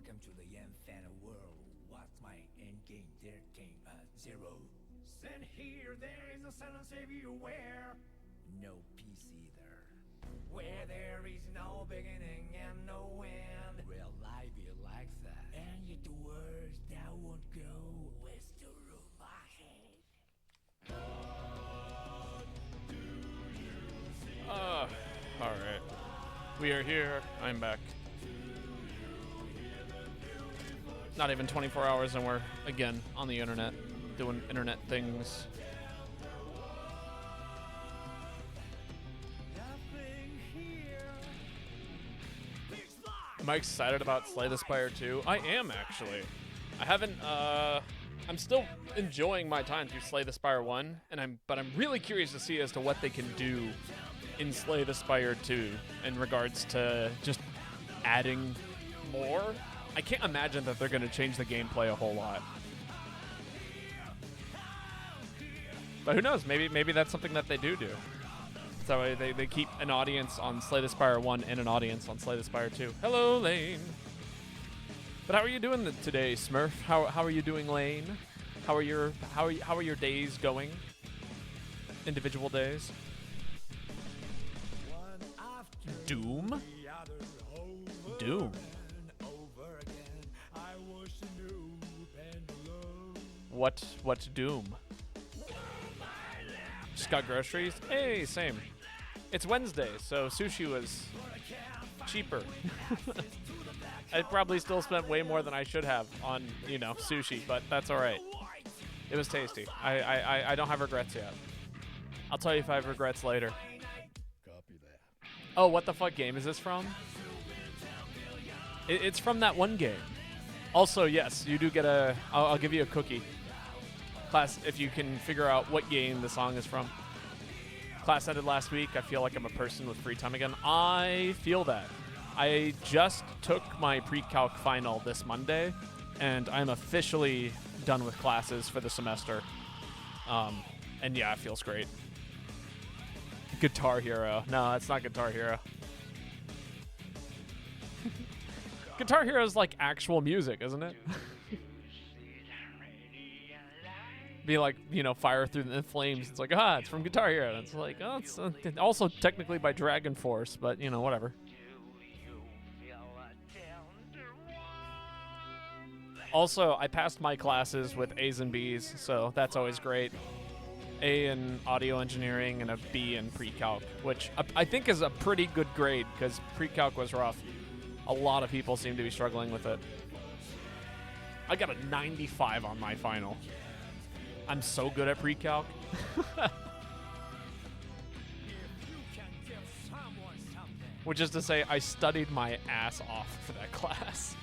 Welcome to the infinite world. What's my end game? There came a zero. Send here, there is a sentence everywhere. No peace either. Where there is no beginning and no end. Real life be like that. And yet the words that won't go with the room ahead. Alright. We are here. I'm back. Not even 24 hours and we're, again, on the internet, doing internet things. Am I excited about Slay the Spire 2? I am, actually. I haven't, I'm still enjoying my time through Slay the Spire 1, but I'm really curious to see as to what they can do in Slay the Spire 2 in regards to just adding more. I can't imagine that they're going to change the gameplay a whole lot. But who knows? Maybe that's something that they do. So they keep an audience on Slay the Spire 1 and an audience on Slay the Spire 2. Hello, Lane. But how are you doing today, Smurf? How are you doing, Lane? How are your days going? Individual days. Doom? Doom. What Doom? Just got groceries? Hey, same. It's Wednesday, so sushi was cheaper. I probably still spent way more than I should have on, sushi, but that's all right. It was tasty. I don't have regrets yet. I'll tell you if I have regrets later. Copy that. Oh, what the fuck game is this from? It's from that one game. Also, yes, you do get I'll give you a cookie. Class, if you can figure out what game the song is from. Class ended last week. I feel like I'm a person with free time again. I feel that. I just took my pre-calc final this Monday, and I'm officially done with classes for the semester. And yeah, it feels great. Guitar Hero. No, it's not Guitar Hero. Guitar Hero is like actual music, isn't it? Be like, Fire Through the Flames. It's like, it's from Guitar Hero. And it's like, it's also technically by Dragon Force, but, whatever. Also, I passed my classes with A's and B's, so that's always great. A in audio engineering and a B in pre-calc, which I think is a pretty good grade because pre-calc was rough. A lot of people seem to be struggling with it. I got a 95 on my final. I'm so good at pre-calc. Which is to say, I studied my ass off for that class.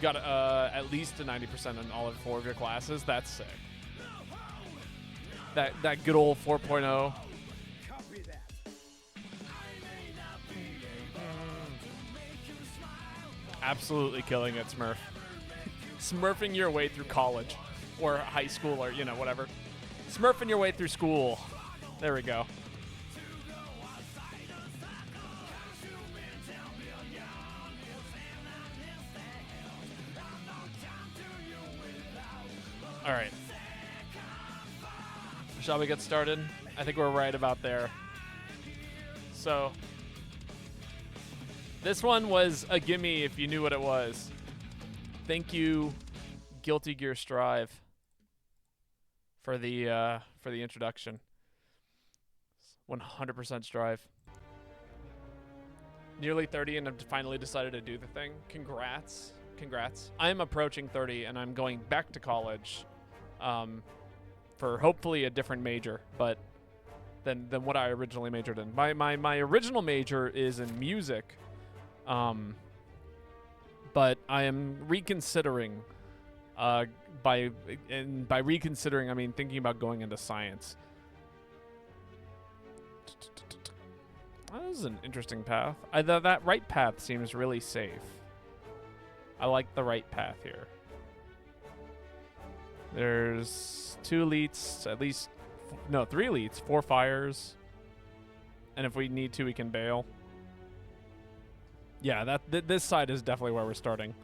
Got at least a 90% in all of 4 of your classes. That's sick. That good old 4.0. Absolutely killing it, Smurf. Smurfing your way through college or high school or, whatever. Smurfing your way through school. There we go. All right. Shall we get started? I think we're right about there. So, this one was a gimme if you knew what it was. Thank you, Guilty Gear Strive, for the introduction. 100% Strive. Nearly 30 and I've finally decided to do the thing. Congrats. I'm approaching 30 and I'm going back to college. For hopefully a different major, but than what I originally majored in. My original major is in music, but I am reconsidering. By reconsidering, I mean thinking about going into science. That is an interesting path. That right path seems really safe. I like the right path here. There's 2 elites, at least, no, 3 elites, 4 fires. And if we need to, we can bail. Yeah, this side is definitely where we're starting.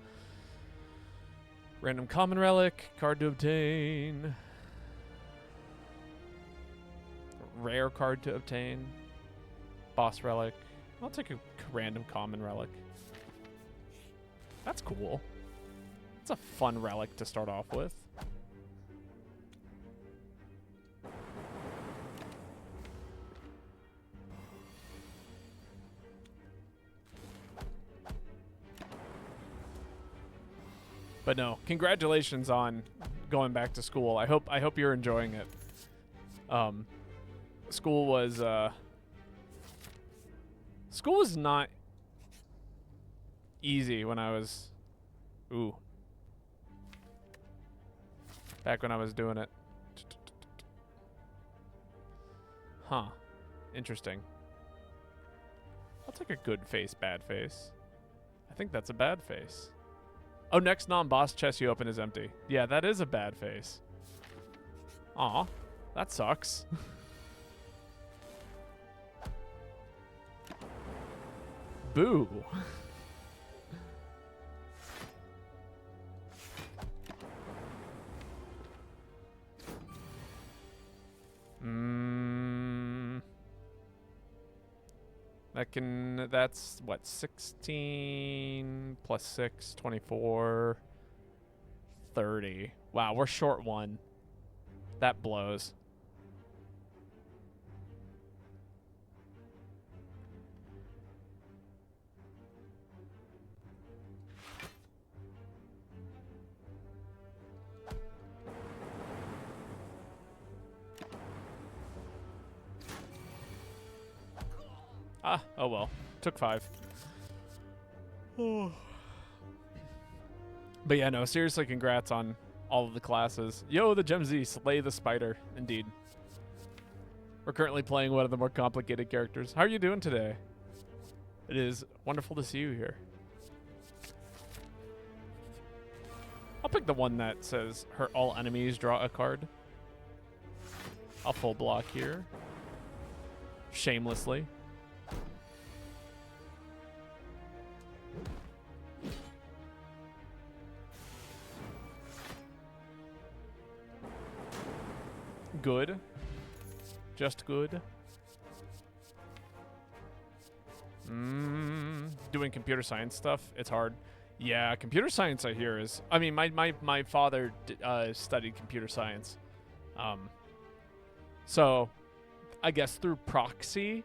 Random common relic, card to obtain. Rare card to obtain. Boss relic. I'll take a random common relic. That's cool. It's a fun relic to start off with. But no, congratulations on going back to school. I hope you're enjoying it. School was not easy when I was back when I was doing it. Huh. Interesting. I'll take a good face, bad face. I think that's a bad face. Oh, next non-boss chest you open is empty. Yeah, that is a bad face. Aw, that sucks. Boo. That's what, 16 plus 6, 24, 30. Wow, we're short 1. That blows. Ah, oh well. Took 5. Oh. But yeah, no, seriously, congrats on all of the classes. Yo, the Gem Z, slay the spider. Indeed. We're currently playing one of the more complicated characters. How are you doing today? It is wonderful to see you here. I'll pick the one that says hurt all enemies, draw a card. I'll full block here. Shamelessly. Good. Just good. Doing computer science stuff, it's hard. Yeah, computer science I hear is... I mean, my father studied computer science. So, I guess through proxy,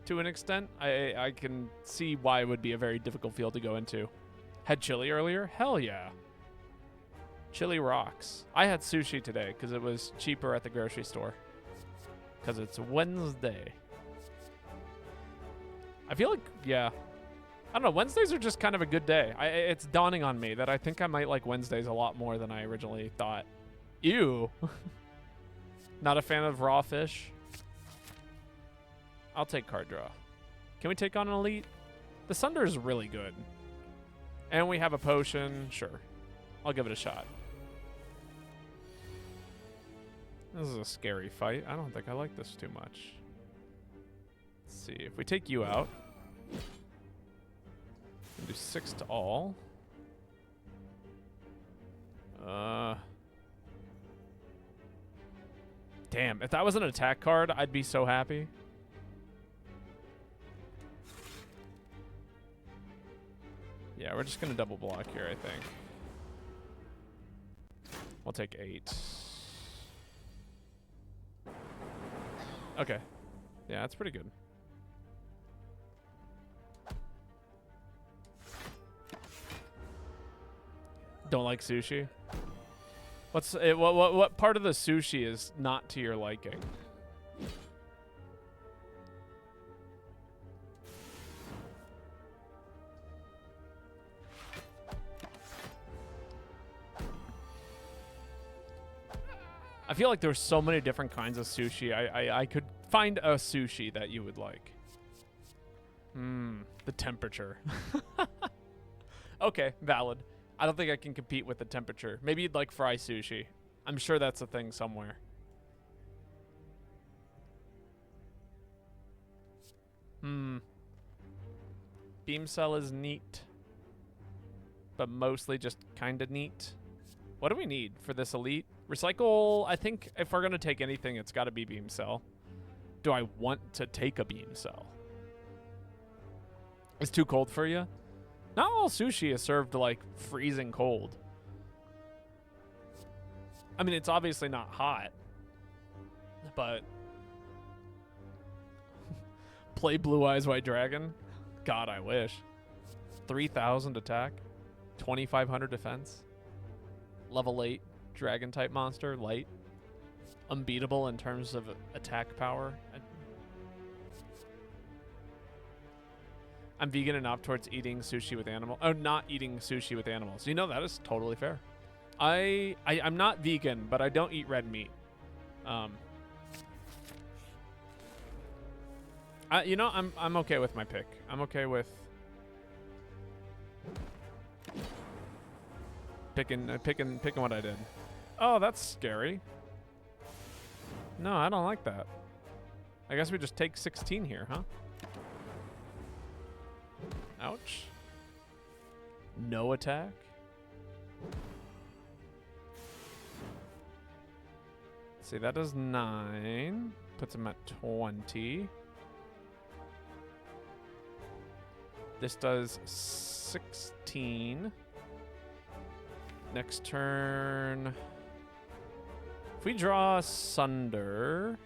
to an extent, I can see why it would be a very difficult field to go into. Had chili earlier? Hell yeah. Chili rocks. I had sushi today because it was cheaper at the grocery store. Because it's Wednesday. I feel like, yeah. I don't know, Wednesdays are just kind of a good day. It's dawning on me that I think I might like Wednesdays a lot more than I originally thought. Ew. Not a fan of raw fish. I'll take card draw. Can we take on an elite? The Sunder is really good. And we have a potion. Sure. I'll give it a shot. This is a scary fight. I don't think I like this too much. Let's see. If we take you out, we'll do 6 to all. Damn. If that was an attack card, I'd be so happy. Yeah, we're just going to double block here, I think. We'll take 8. Okay. Yeah, that's pretty good. Don't like sushi? What part of the sushi is not to your liking? I feel like there's so many different kinds of sushi. I could find a sushi that you would like. The temperature. Okay, valid. I don't think I can compete with the temperature. Maybe you'd like fry sushi. I'm sure that's a thing somewhere. Beam cell is neat, but mostly just kind of neat. What do we need for this elite? Recycle, I think if we're going to take anything, it's got to be beam cell. Do I want to take a beam cell? It's too cold for you? Not all sushi is served like freezing cold. I mean, it's obviously not hot, but play Blue Eyes White Dragon? God, I wish. 3,000 attack, 2,500 defense, level 8 dragon type monster, light, unbeatable in terms of attack power. I'm vegan and opt towards eating sushi with animals. Oh, not eating sushi with animals. You know, that is totally fair. I'm not vegan, but I don't eat red meat. You know, I'm okay with my pick. I'm okay with picking what I did. Oh, that's scary. No, I don't like that. I guess we just take 16 here, huh? Ouch. No attack. Let's see, that does 9. Puts him at 20. This does 16. Next turn. If we draw Sunder,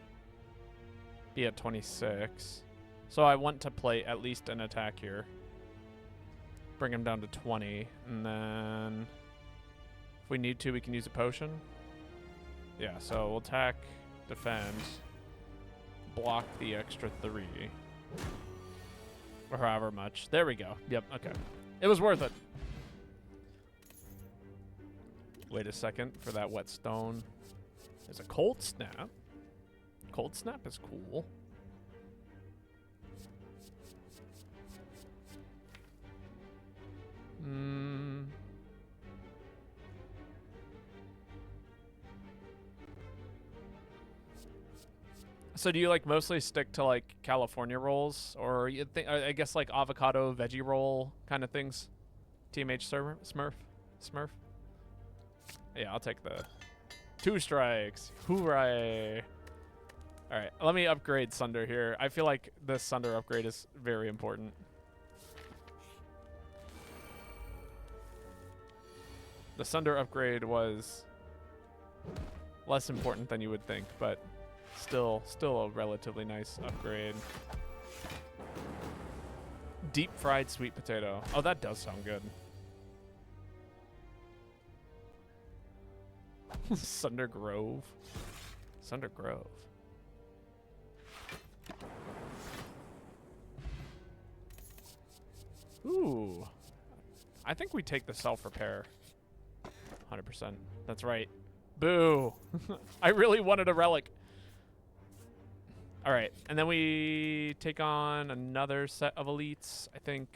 be at 26. So I want to play at least an attack here. Bring him down to 20. And then if we need to, we can use a potion. Yeah, so we'll attack, defend, block the extra 3. Or however much. There we go. Yep, okay. It was worth it. Wait a second for that whetstone. There's a cold snap. Cold snap is cool. So do you like mostly stick to like California rolls, or you think I guess like avocado veggie roll kind of things? TMH Smurf. Yeah, I'll take the 2 strikes. Hooray! All right, let me upgrade Sunder here. I feel like this Sunder upgrade is very important. The Sunder upgrade was less important than you would think, but still a relatively nice upgrade. Deep fried sweet potato. Oh, that does sound good. Sunder Grove. Sunder Grove. Ooh. I think we take the self-repair. 100%. That's right. Boo. I really wanted a relic. All right. And then we take on another set of elites, I think.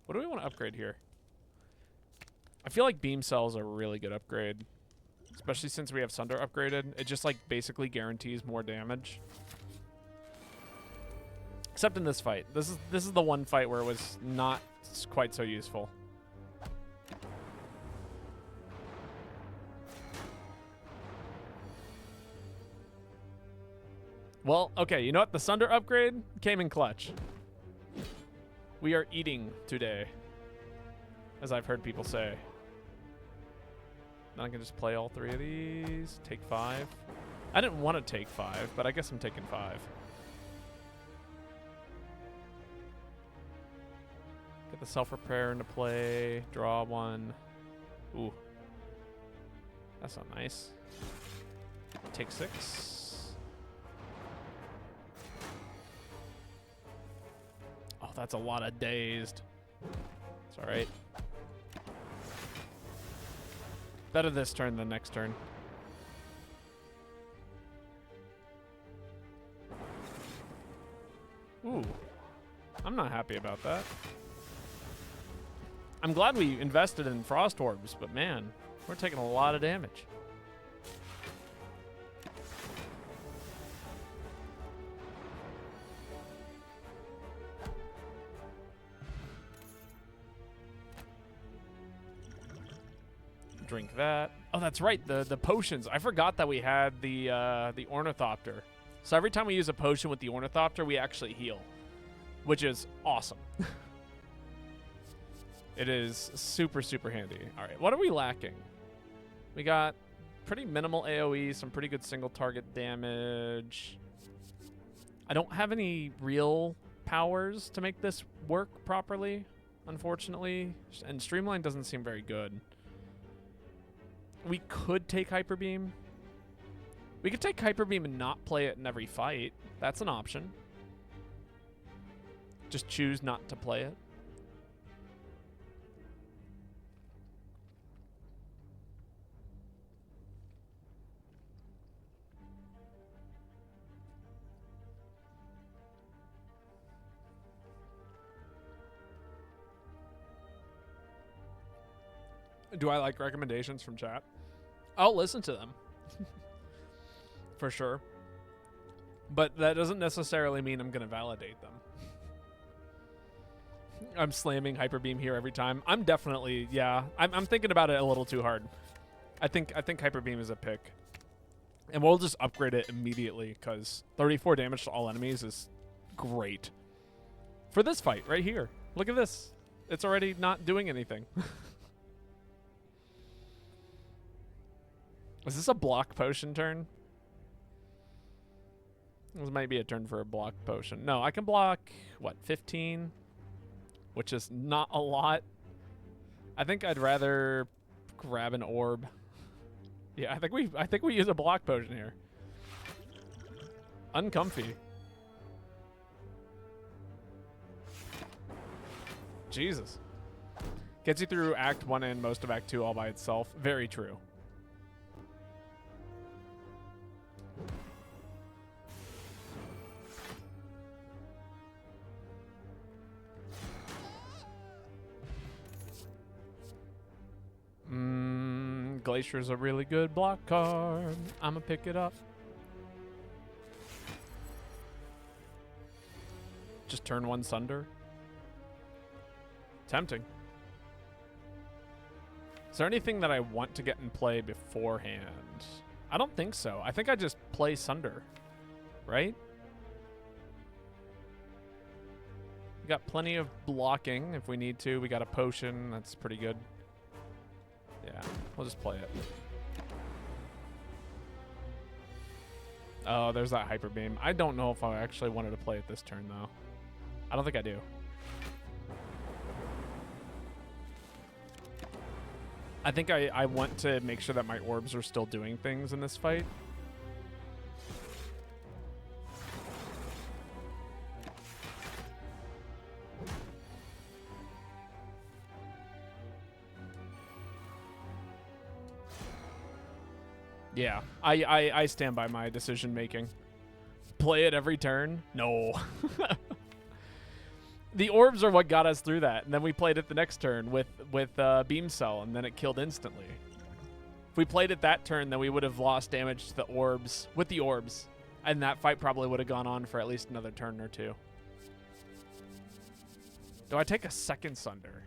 What do we want to upgrade here? I feel like beam cells are a really good upgrade. Especially since we have Sunder upgraded. It just like basically guarantees more damage. Except in this fight. This is the one fight where it was not quite so useful. Well, okay, you know what? The Sunder upgrade came in clutch. We are eating today, as I've heard people say. Then I can just play all 3 of these. Take 5. I didn't want to take 5, but I guess I'm taking 5. Get the self-repair into play. Draw 1. Ooh. That's not nice. Take 6. Oh, that's a lot of dazed. It's alright. Better this turn than next turn. Ooh. I'm not happy about that. I'm glad we invested in Frost Orbs, but man, we're taking a lot of damage. Drink that. Oh, that's right. The potions. I forgot that we had the Ornithopter. So every time we use a potion with the Ornithopter, we actually heal, which is awesome. It is super, super handy. All right, what are we lacking? We got pretty minimal AoE, some pretty good single target damage. I don't have any real powers to make this work properly, unfortunately. And Streamline doesn't seem very good. We could take Hyper Beam. We could take Hyper Beam and not play it in every fight. That's an option. Just choose not to play it. Do I like recommendations from chat? I'll listen to them. For sure. But that doesn't necessarily mean I'm going to validate them. I'm slamming Hyper Beam here every time. I'm definitely, yeah. I'm thinking about it a little too hard. I think Hyper Beam is a pick. And we'll just upgrade it immediately because 34 damage to all enemies is great. For this fight right here. Look at this. It's already not doing anything. Is this a block potion turn? This might be a turn for a block potion. No, I can block, what, 15? Which is not a lot. I think I'd rather grab an orb. Yeah, I think we use a block potion here. Uncomfy. Jesus. Gets you through Act 1 and most of Act 2 all by itself. Very true. Glacier's a really good block card. I'ma pick it up. Just turn one Sunder. Tempting. Is there anything that I want to get in play beforehand? I don't think so. I think I just play Sunder. Right? We got plenty of blocking if we need to. We got a potion. That's pretty good. Yeah, we'll just play it. Oh, there's that Hyper Beam. I don't know if I actually wanted to play it this turn, though. I don't think I do. I think I want to make sure that my orbs are still doing things in this fight. Yeah, I stand by my decision making. Play it every turn? No. The orbs are what got us through that, and then we played it the next turn with Beam Cell, and then it killed instantly. If we played it that turn, then we would have lost damage to the orbs with the orbs, and that fight probably would have gone on for at least another turn or two. Do I take a second Sunder?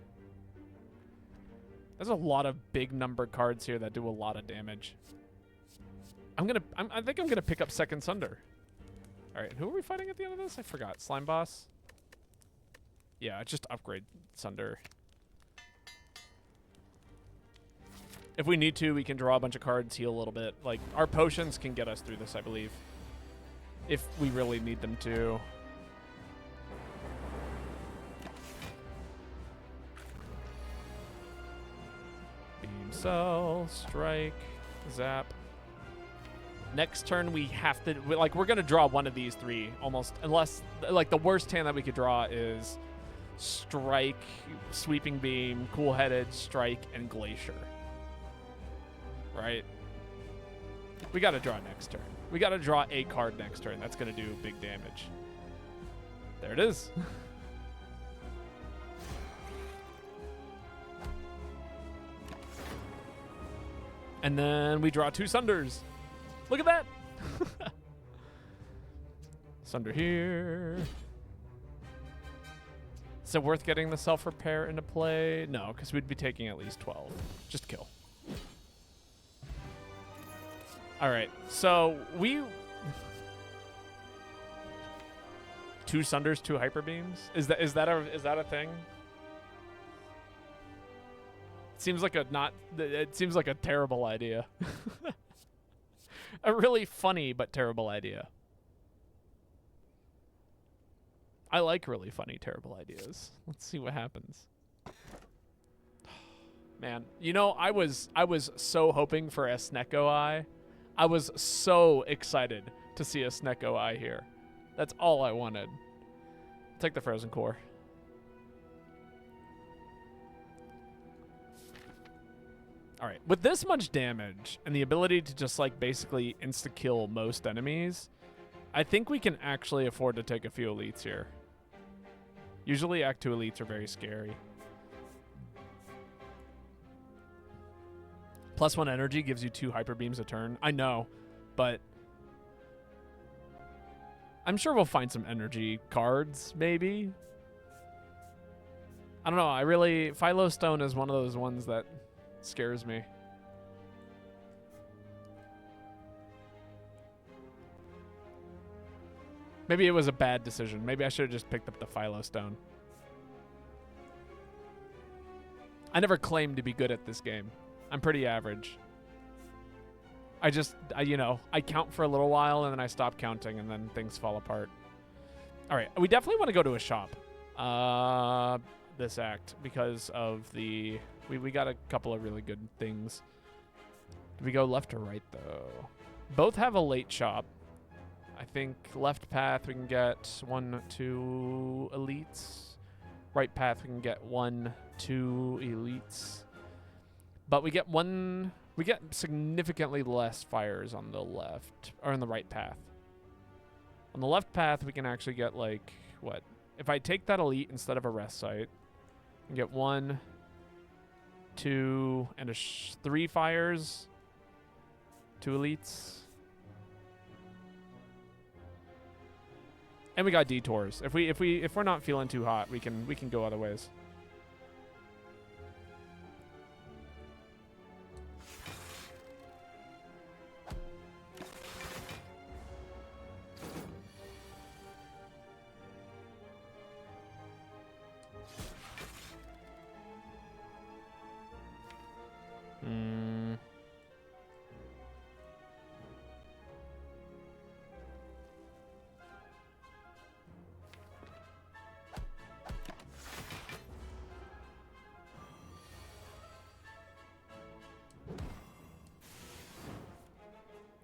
There's a lot of big numbered cards here that do a lot of damage. I think I'm gonna pick up second Sunder. All right, who are we fighting at the end of this? I forgot. Slime boss. Yeah, just upgrade Sunder. If we need to, we can draw a bunch of cards, heal a little bit. Like, our potions can get us through this, I believe. If we really need them to. Beam Cell, Strike, Zap. Next turn, we have to, we're going to draw one of these three almost, unless, like, the worst hand that we could draw is Strike, Sweeping Beam, Cool-Headed, Strike, and Glacier. Right? We got to draw next turn. We got to draw a card next turn. That's going to do big damage. There it is. And then we draw 2 Sunders. Look at that. Sunder here. Is it worth getting the self-repair into play? No, because we'd be taking at least 12. Just kill. All right, so we... 2 Sunders, 2 Hyper Beams? Is that a thing? Seems like it seems like a terrible idea. A really funny but terrible idea. I like really funny, terrible ideas. Let's see what happens. Man, you know, I was so hoping for a Snecko Eye. I was so excited to see a Snecko Eye here. That's all I wanted. Take the Frozen Core. All right, with this much damage and the ability to just like basically insta-kill most enemies, I think we can actually afford to take a few elites here. Usually Act 2 elites are very scary. +1 energy gives you 2 Hyper Beams a turn. I know, but I'm sure we'll find some energy cards, maybe. I don't know. Philo Stone is one of those ones that scares me. Maybe it was a bad decision. Maybe I should have just picked up the Philo Stone. I never claimed to be good at this game. I'm pretty average. I count for a little while and then I stop counting and then things fall apart. All right, we definitely want to go to a shop this act because of the... We got a couple of really good things. Do we go left or right, though? Both have a late shop. I think left path we can get 1, 2 elites. Right path we can get 1, 2 elites. But we get significantly less fires on the left, or on the right path. On the left path we can actually get like, what? If I take that elite instead of a rest site, I can get 1, 2, and 3 fires. 2 elites. And we got detours. If we're not feeling too hot, we can go other ways.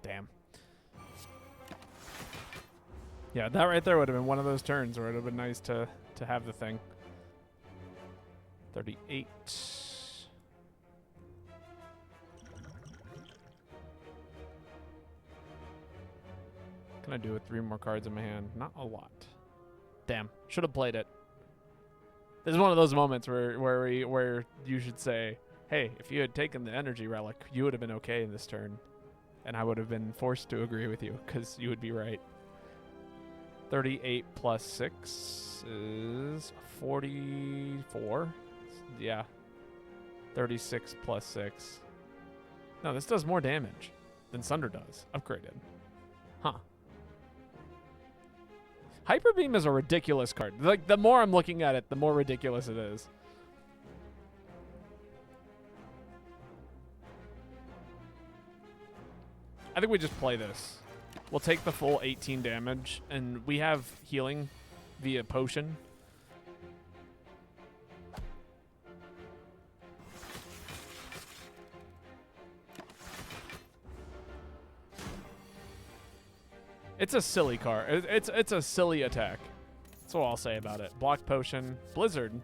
Damn. Yeah, that right there would have been one of those turns where it would have been nice to have the thing. 38. Can I do with 3 more cards in my hand? Not a lot. Damn. Should have played it. This is one of those moments where you should say, hey, if you had taken the energy relic, you would have been okay in this turn. And I would have been forced to agree with you, because you would be right. 38 plus 6 is 44. Yeah. 36 plus 6. No, this does more damage than Sunder does. Upgraded. Huh. Hyper Beam is a ridiculous card. Like, the more I'm looking at it, the more ridiculous it is. I think we just play this. We'll take the full 18 damage, and we have healing via potion. It's a silly card. It's a silly attack. That's all I'll say about it. Block potion. Blizzard.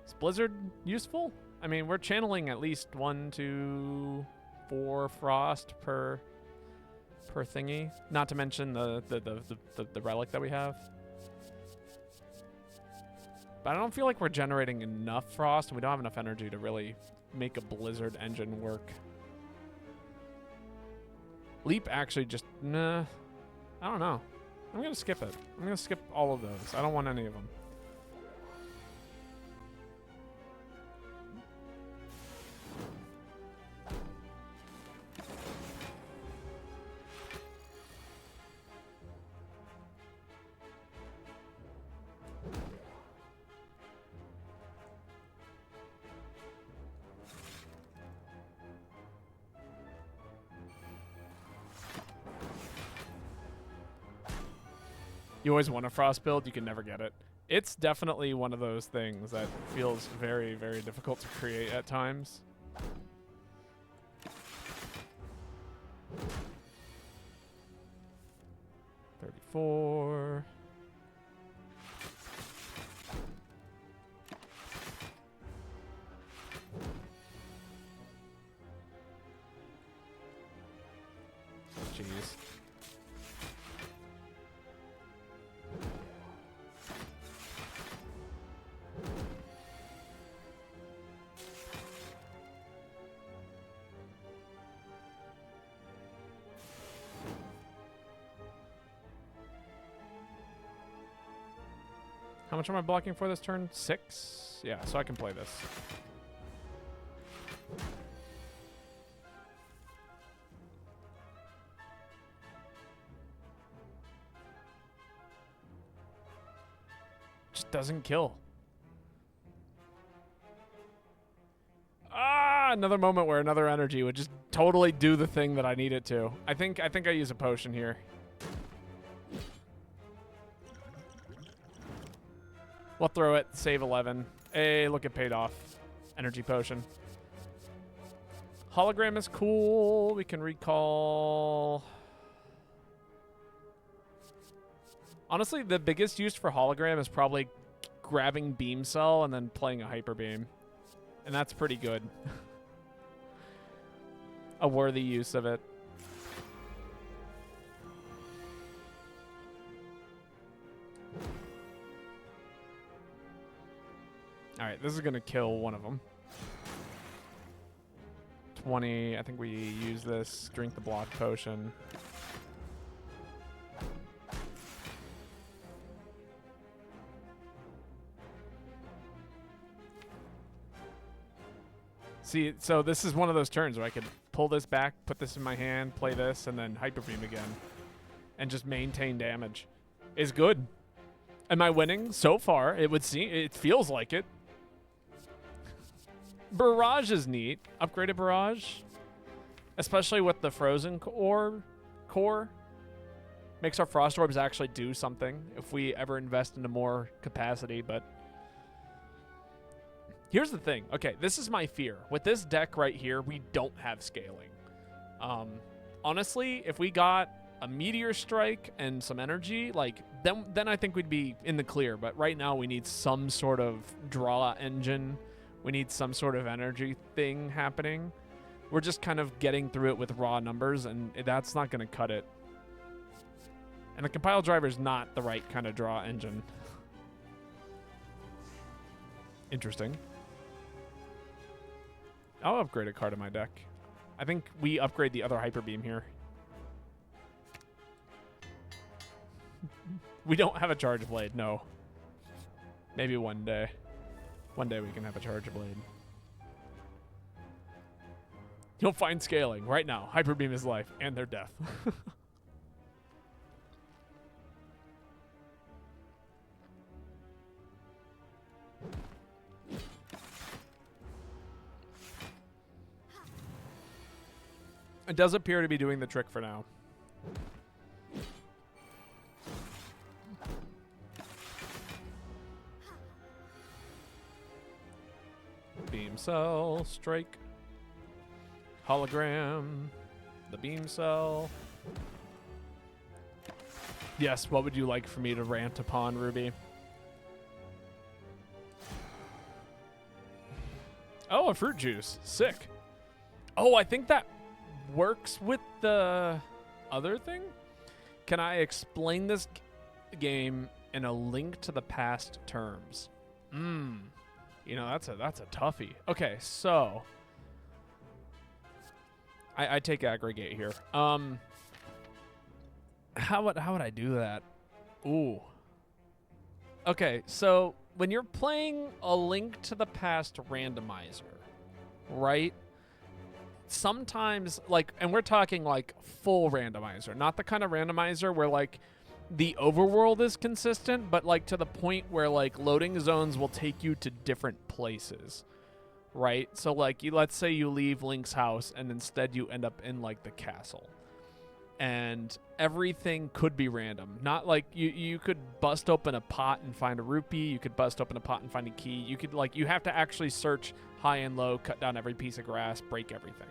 Is Blizzard useful? I mean, we're channeling at least 1, 2, 4 frost per thingy. Not to mention the relic that we have. But I don't feel like we're generating enough frost, and we don't have enough energy to really make a blizzard engine work. Leap actually just, nah, I don't know. I'm going to skip it. I'm going to skip all of those. I don't want any of them. You always want a frost build, you can never get it. It's definitely one of those things that feels very, very difficult to create at times. $34. Jeez. How much am I blocking for this turn? 6? Yeah, so I can play this. Just doesn't kill. Ah, another moment where another energy would just totally do the thing that I need it to. I think I use a potion here. We'll throw it, save 11. Hey, look, it paid off. Energy potion. Hologram is cool. We can recall. Honestly, the biggest use for hologram is probably grabbing beam cell and then playing a hyper beam. And that's pretty good. A worthy use of it. Alright, this is going to kill one of them. 20. I think we use this. Drink the block potion. See, so this is one of those turns where I could pull this back, put this in my hand, play this, and then hyper beam again. And just maintain damage. Is good. Am I winning? So far, it feels like it. Barrage is neat. Upgraded barrage. Especially with the frozen core. Makes our frost orbs actually do something if we ever invest into more capacity, but here's the thing. Okay, this is my fear. With this deck right here, we don't have scaling. Honestly, if we got a meteor strike and some energy, like then I think we'd be in the clear, but right now we need some sort of draw engine. We need some sort of energy thing happening. We're just kind of getting through it with raw numbers, and that's not going to cut it. And the compile driver is not the right kind of draw engine. Interesting. I'll upgrade a card in my deck. I think we upgrade the other hyper beam here. We don't have a charge blade, no. Maybe one day. One day we can have a charge blade. You'll find scaling right now. Hyper beam is life and their death. It does appear to be doing the trick for now. Beam cell, strike, hologram, the beam cell. Yes, what would you like for me to rant upon, Ruby? Oh, a fruit juice. Sick. Oh, I think that works with the other thing. Can I explain this game in a Link to the Past terms? You know, that's a toughie. Okay, so I take aggregate here. How would I do that? Ooh. Okay, so when you're playing a Link to the Past randomizer, right? Sometimes, like, and we're talking like full randomizer, not the kind of randomizer where like the overworld is consistent, but like to the point where like loading zones will take you to different places, right? So like, let's say you leave Link's house and instead you end up in like the castle. And everything could be random. Not like you could bust open a pot and find a rupee. You could bust open a pot and find a key. You could like, you have to actually search high and low, cut down every piece of grass, break everything.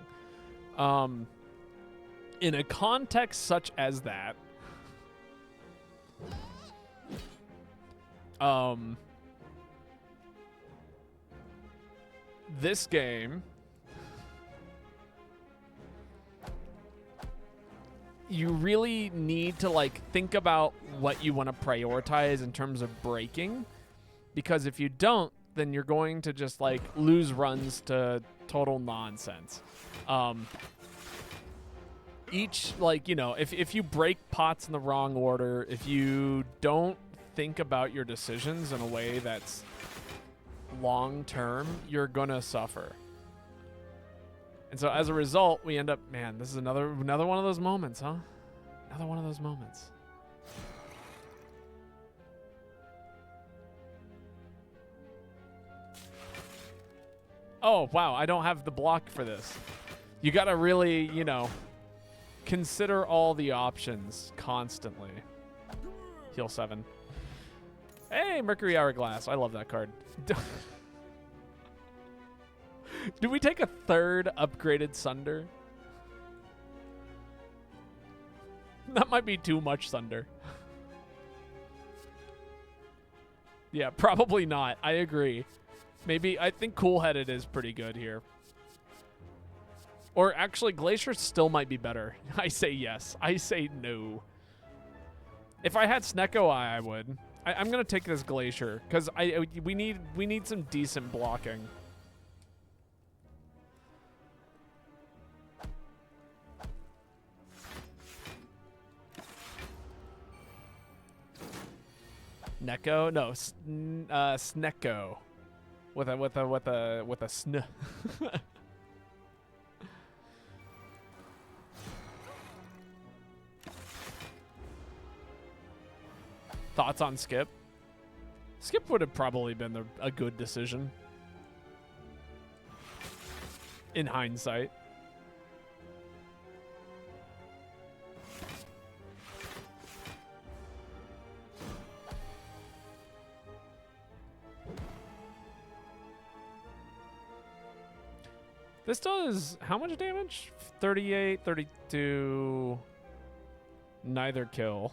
In a context such as that, this game, you really need to like think about what you want to prioritize in terms of breaking, because if you don't, then you're going to just like lose runs to total nonsense. Each, like, you know, if you break pots in the wrong order, if you don't think about your decisions in a way that's long term, you're gonna suffer. And so as a result, we end up, man, this is another one of those moments, huh? Another one of those moments. Oh, wow, I don't have the block for this. You gotta really, you know, consider all the options constantly. Heal 7. Hey, Mercury Hourglass. I love that card. Do we take a third upgraded Sunder? That might be too much Sunder. Yeah, probably not. I agree. Maybe, I think Cool-Headed is pretty good here. Or actually, Glacier still might be better. I say yes. I say no. If I had Snecko Eye, I would. I'm gonna take this Glacier because we need some decent blocking. Neko? No, Snecko. With a sn. Thoughts on Skip? Skip would have probably been a good decision. In hindsight. This does how much damage? 38, 32. Neither kill.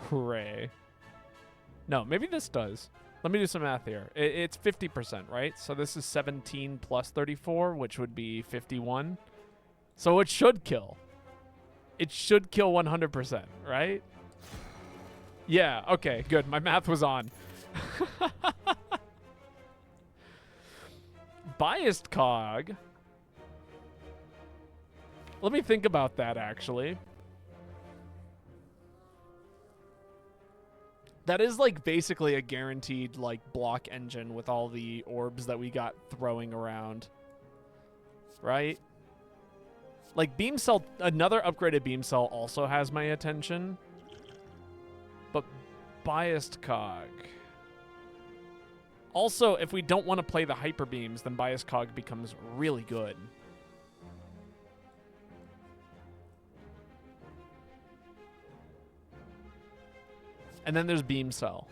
Hooray. No, maybe this does. Let me do some math here. It's 50%, right? So this is 17 plus 34, which would be 51. So it should kill. It should kill 100%, right? Yeah, okay, good. My math was on. Biased Cog. Let me think about that, actually. That is like basically a guaranteed like block engine with all the orbs that we got throwing around. Right? Like Beam Cell, another upgraded Beam Cell also has my attention. But Biased Cog. Also, if we don't want to play the Hyper Beams, then Biased Cog becomes really good. And then there's Beam Cell.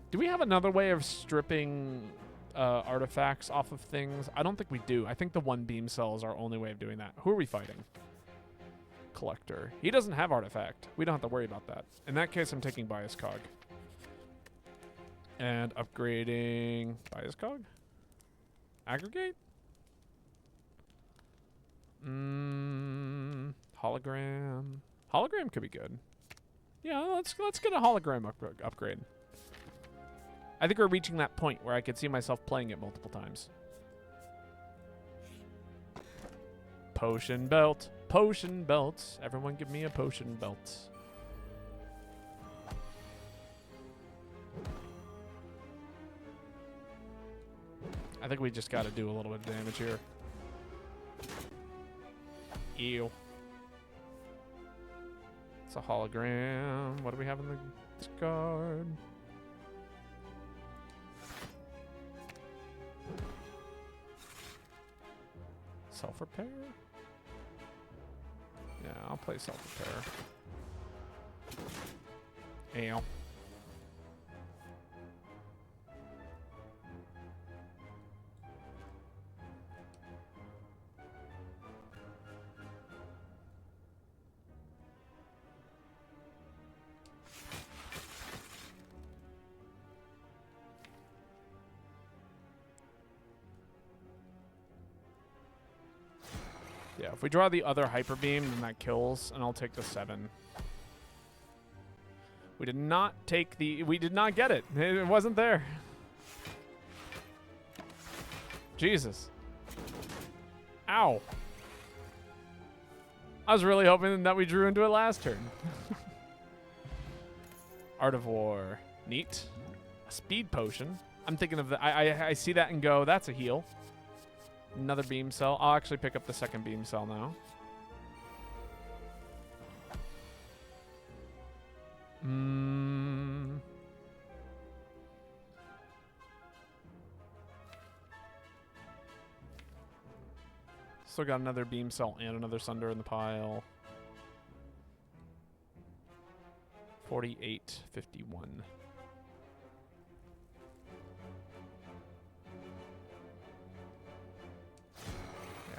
Do we have another way of stripping artifacts off of things? I don't think we do. I think the one Beam Cell is our only way of doing that. Who are we fighting? Collector. He doesn't have artifact. We don't have to worry about that. In that case, I'm taking Bias Cog. And upgrading Bias Cog? Aggregate? Hologram. Hologram could be good. Yeah, let's get a hologram upgrade. I think we're reaching that point where I could see myself playing it multiple times. potion belt. Potion belt. Everyone give me a potion belt. I think we just got to do a little bit of damage here. Ew. It's a hologram. What do we have in the discard? Self-repair? Yeah, I'll play self-repair. Ew. Yeah, if we draw the other Hyper Beam, then that kills, and I'll take the 7. We did not take the... We did not get it. It wasn't there. Jesus. Ow. I was really hoping that we drew into it last turn. Art of War. Neat. A speed potion. I'm thinking of the... I see that and go, that's a heal. Another beam cell. I'll actually pick up the second beam cell now. Still got another beam cell and another Sunder in the pile. 48.51.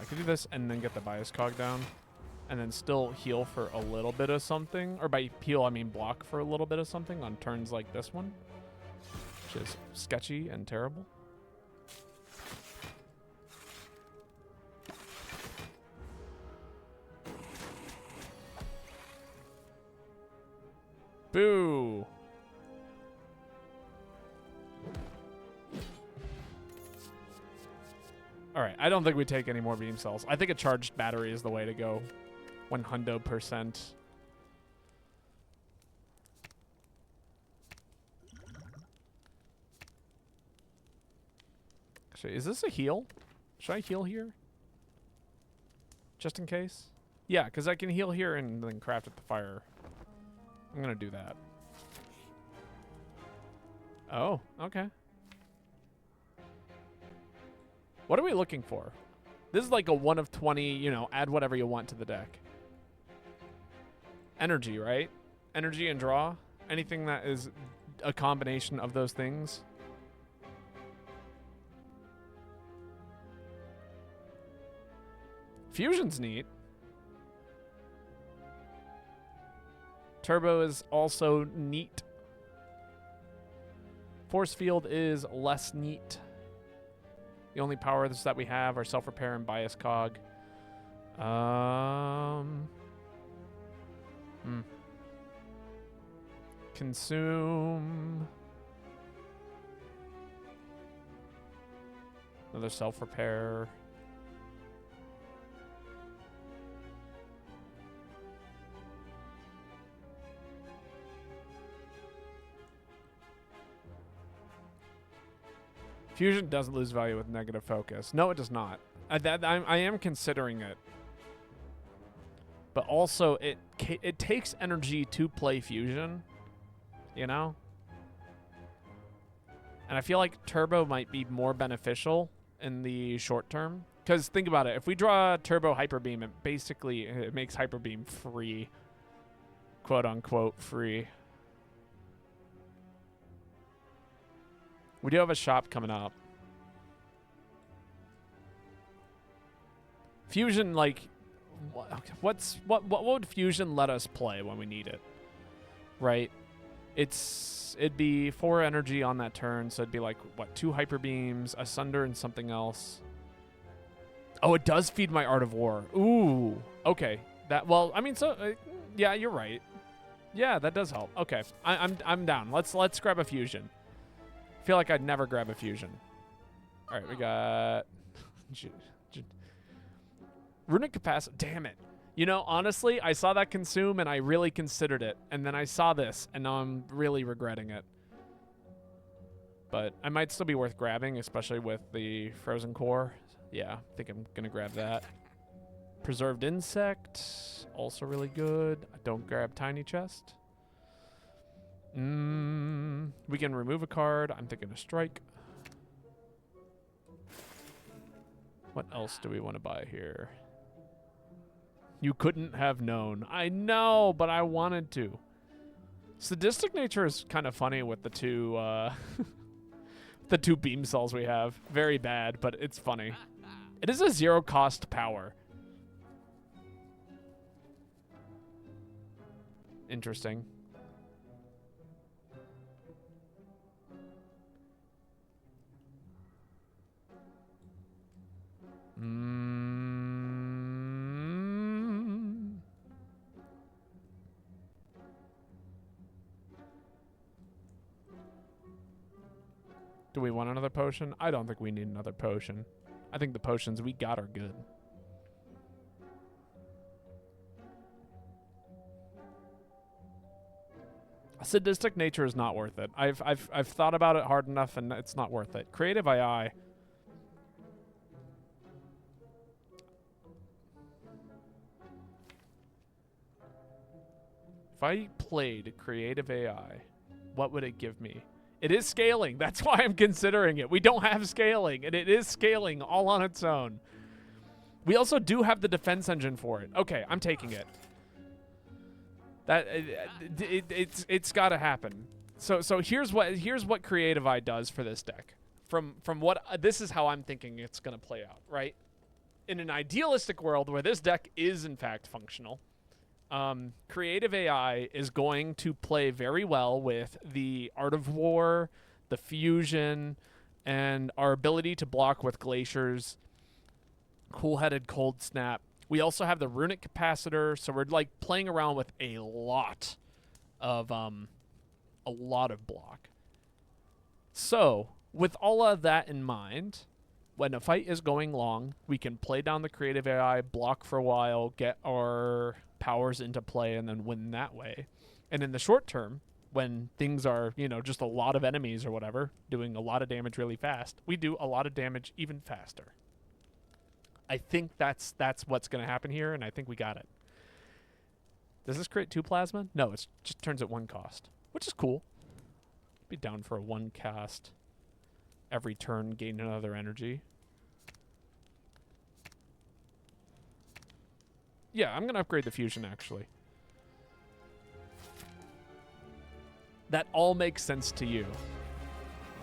I could do this and then get the bias cog down and then still heal for a little bit of something, or by heal I mean block for a little bit of something on turns like this one, which is sketchy and terrible. Boo! All right, I don't think we take any more beam cells. I think a charged battery is the way to go. 100%. Actually, is this a heal? Should I heal here? Just in case? Yeah, because I can heal here and then craft at the fire. I'm going to do that. Oh, okay. What are we looking for? This is like a 1 of 20, you know, add whatever you want to the deck. Energy, right? Energy and draw. Anything that is a combination of those things. Fusion's neat. Turbo is also neat. Force field is less neat. The only powers that we have are self-repair and bias cog. Consume. Another self-repair. Fusion doesn't lose value with negative focus. No, it does not. I am considering it. But also, it takes energy to play Fusion. You know? And I feel like Turbo might be more beneficial in the short term. Because think about it. If we draw Turbo Hyper Beam, it makes Hyper Beam free. Quote unquote free. We do have a shop coming up. Fusion, like, what would Fusion let us play when we need it? Right? It'd be 4 energy on that turn, so it'd be like, what, 2 Hyper Beams, a Sunder, and something else. Oh, it does feed my Art of War. Ooh, okay. Yeah, you're right. Yeah, that does help. Okay, I'm down. Let's grab a Fusion. Feel like I'd never grab a Fusion. All right, we got Runic Capacity. Damn it. You know, honestly, I saw that consume and I really considered it. And then I saw this and now I'm really regretting it. But I might still be worth grabbing, especially with the Frozen Core. Yeah, I think I'm going to grab that. Preserved Insect, also really good. Don't grab Tiny Chest. We can remove a card. I'm thinking a Strike. What else do we want to buy here? You couldn't have known. I know, but I wanted to. Sadistic Nature is kind of funny with the two the two beam cells we have. Very bad, but it's funny. It is a 0-cost power. Interesting. Do we want another potion? I don't think we need another potion. I think the potions we got are good. Sadistic Nature is not worth it. I've thought about it hard enough and it's not worth it. Creative AI. If I played Creative AI, what would it give me? It is scaling. That's why I'm considering it. We don't have scaling, and it is scaling all on its own. We also do have the defense engine for it. Okay, I'm taking it. It's got to happen. So here's what Creative AI does for this deck. From what this is how I'm thinking it's going to play out, right? In an idealistic world where this deck is in fact functional, Creative AI is going to play very well with the Art of War, the Fusion, and our ability to block with Glaciers, Cool-Headed Cold Snap. We also have the Runic Capacitor, so we're like playing around with a lot of block. So, with all of that in mind, when a fight is going long, we can play down the Creative AI, block for a while, get our powers into play, and then win that way. And in the short term, when things are, you know, just a lot of enemies or whatever, doing a lot of damage really fast, we do a lot of damage even faster. I think that's what's going to happen here, and I think we got it. Does this create 2 plasma? No, it just turns at 1 cost, which is cool. Be down for a 1 cast. Every turn, gain another energy. Yeah, I'm going to upgrade the fusion, actually. That all makes sense to you.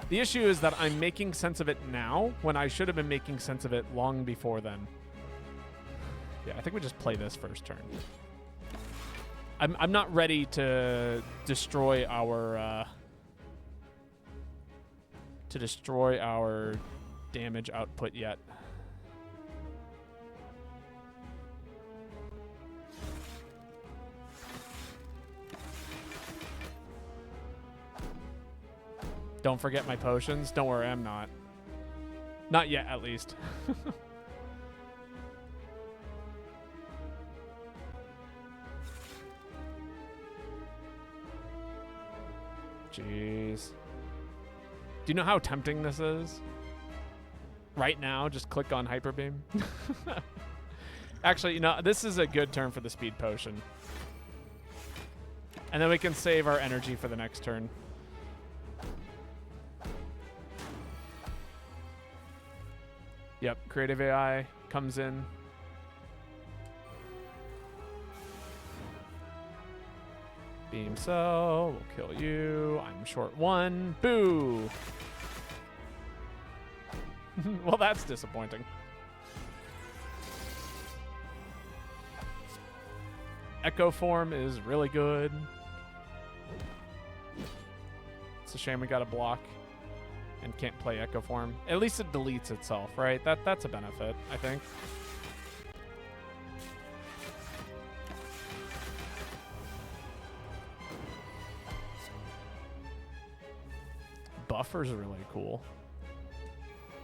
The issue is that I'm making sense of it now when I should have been making sense of it long before then. Yeah, I think we just play this first turn. I'm not ready to destroy our damage output yet. Don't forget my potions. Don't worry, I'm not. Not yet, at least. Jeez. Do you know how tempting this is? Right now, just click on Hyper Beam. Actually, you know, this is a good turn for the speed potion. And then we can save our energy for the next turn. Yep, Creative AI comes in. Beam Cell will kill you. I'm short 1. Boo! Well, that's disappointing. Echo Form is really good. It's a shame we got a block and can't play Echo Form. At least it deletes itself, right? That's a benefit, I think. Buffer's really cool.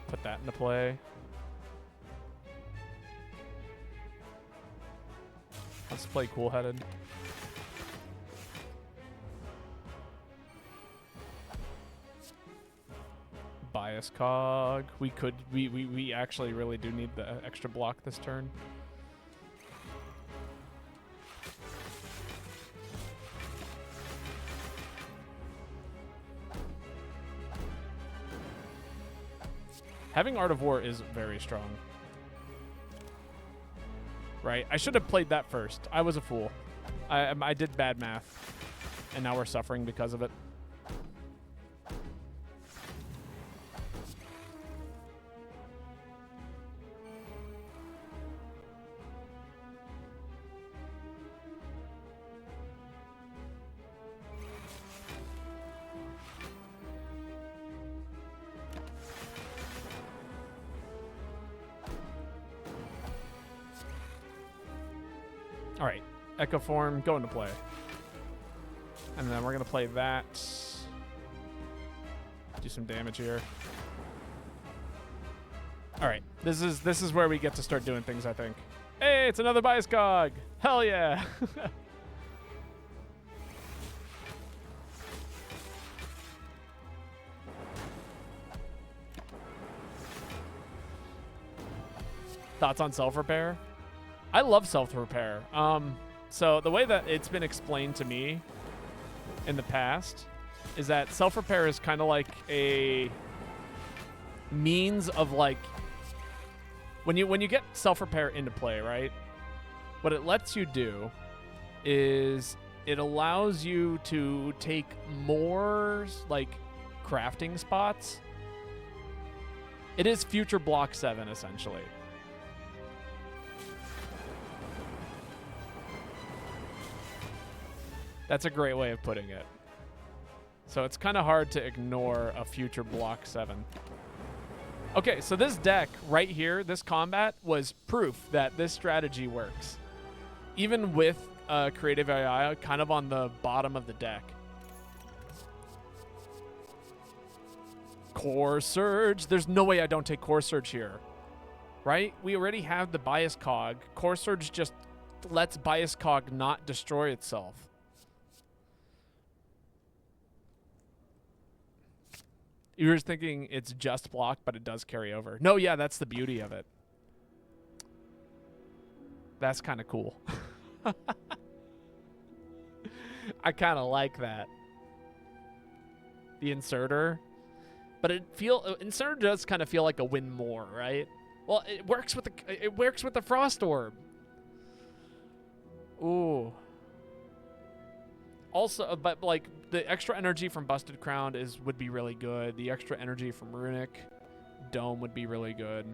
Put that into play. Let's play cool-headed. Bias cog. We actually really do need the extra block this turn. Having Art of War is very strong. Right? I should have played that first. I was a fool. I did bad math. And now we're suffering because of it. All right, Echo Form, go into play. And then we're going to play that. Do some damage here. All right, this is where we get to start doing things, I think. Hey, it's another Bias Cog. Hell yeah. Thoughts on self-repair? I love self-repair. So the way that it's been explained to me in the past is that self-repair is kind of like a means of like when you get self-repair into play, right? What it lets you do is it allows you to take more like crafting spots. It is future block 7 essentially. That's a great way of putting it. So it's kind of hard to ignore a future block 7. Okay, so this deck right here, this combat, was proof that this strategy works. Even with Creative AI kind of on the bottom of the deck. Core Surge. There's no way I don't take Core Surge here. Right? We already have the Bias Cog. Core Surge just lets Bias Cog not destroy itself. You're just thinking it's just block, but it does carry over. No, yeah, that's the beauty of it. That's kind of cool. I kind of like that. The inserter. But inserter does kind of feel like a win more, right? Well, it works with the Frost Orb. Ooh. Also, but like the extra energy from Busted Crown would be really good. The extra energy from Runic Dome would be really good.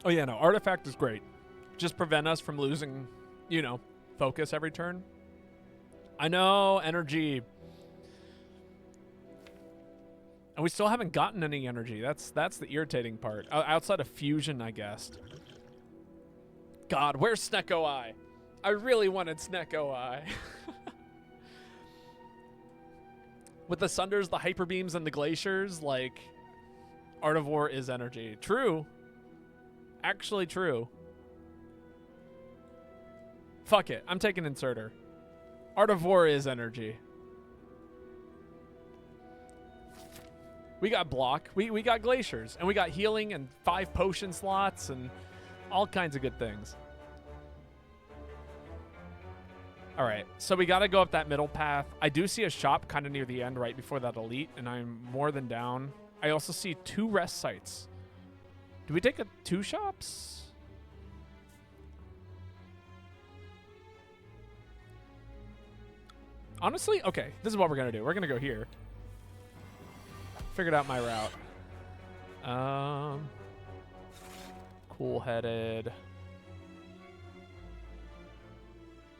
Oh yeah, no, Artifact is great. Just prevent us from losing, focus every turn. I know, energy. And we still haven't gotten any energy. That's the irritating part. Outside of fusion, I guess. God, where's Snecko Eye? I really wanted Snecko Eye. With the Sunders, the Hyper Beams, and the Glaciers, like, Art of War is energy. True. Actually true. Fuck it. I'm taking Inserter. Art of War is energy. We got block. We got glaciers. And we got healing and 5 potion slots and all kinds of good things. All right. So we got to go up that middle path. I do see a shop kind of near the end right before that elite, and I'm more than down. I also see 2 rest sites. Do we take 2 shops? Honestly, okay. This is what we're going to do. We're going to go here. Figured out my route. Cool-headed.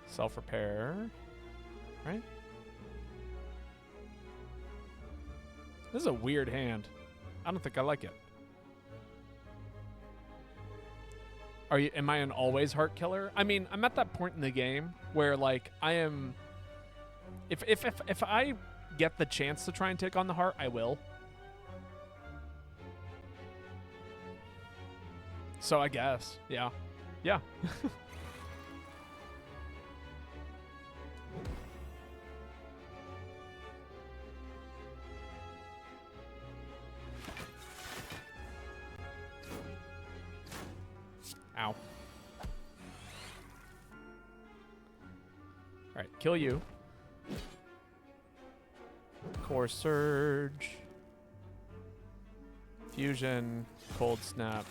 Self-repair. Right? This is a weird hand. I don't think I like it. Am I an always heart killer? I mean, I'm at that point in the game where, like, I am... If I get the chance to try and take on the heart, I will. So I guess, yeah. Yeah. Ow. Alright, kill you. Core Surge. Fusion. Cold Snap.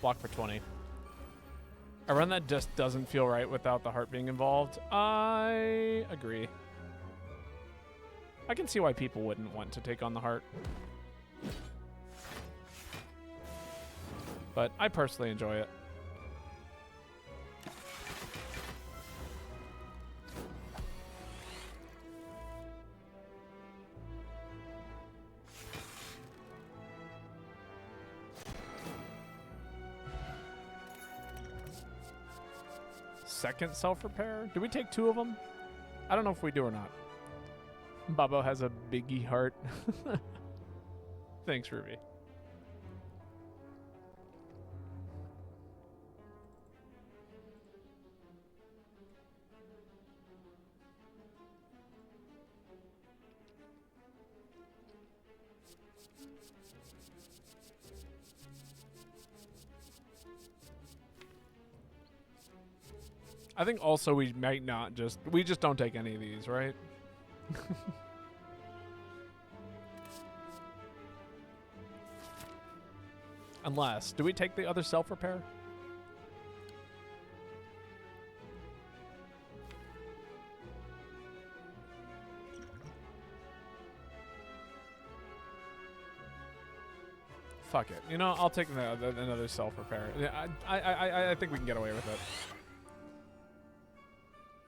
Block for 20. A run that just doesn't feel right without the heart being involved. I agree. I can see why people wouldn't want to take on the heart. But I personally enjoy it. Second self-repair? Do we take 2 of them? I don't know if we do or not. Babo has a biggie heart. Thanks, Ruby. I think also we might not just... We just don't take any of these, right? Unless... Do we take the other self-repair? Fuck it. You know, I'll take another self-repair. Yeah, I think we can get away with it.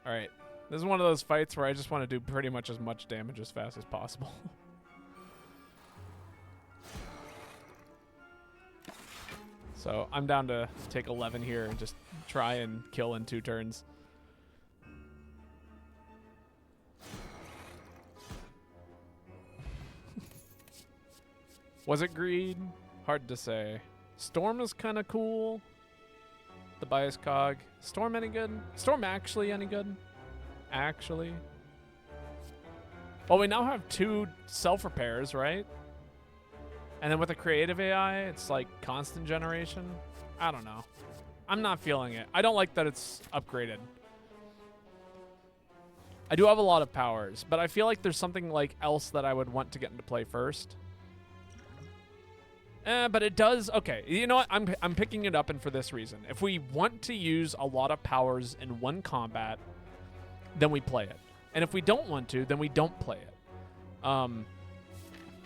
Alright. This is one of those fights where I just want to do pretty much as much damage as fast as possible. So I'm down to take 11 here and just try and kill in 2 turns. Was it greed? Hard to say. Storm is kind of cool. The bias cog. Storm any good? Storm actually any good? Actually. Well, we now have 2 self-repairs, right? And then with a creative AI, it's like constant generation. I don't know. I'm not feeling it. I don't like that it's upgraded. I do have a lot of powers, but I feel like there's something like else that I would want to get into play first. But it does... Okay, you know what? I'm picking it up, and for this reason. If we want to use a lot of powers in one combat, then we play it. And if we don't want to, then we don't play it.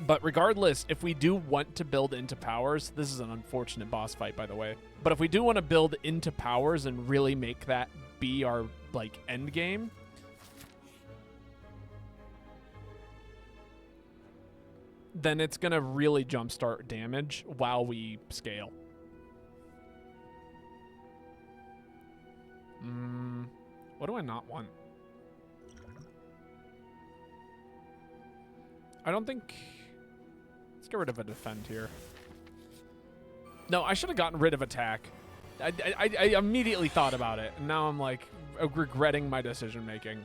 But regardless, if we do want to build into powers... This is an unfortunate boss fight, by the way. But if we do want to build into powers and really make that be our, like, end game... then it's going to really jumpstart damage while we scale. What do I not want? I don't think... Let's get rid of a defend here. No, I should have gotten rid of attack. I immediately thought about it, and now I'm like regretting my decision making.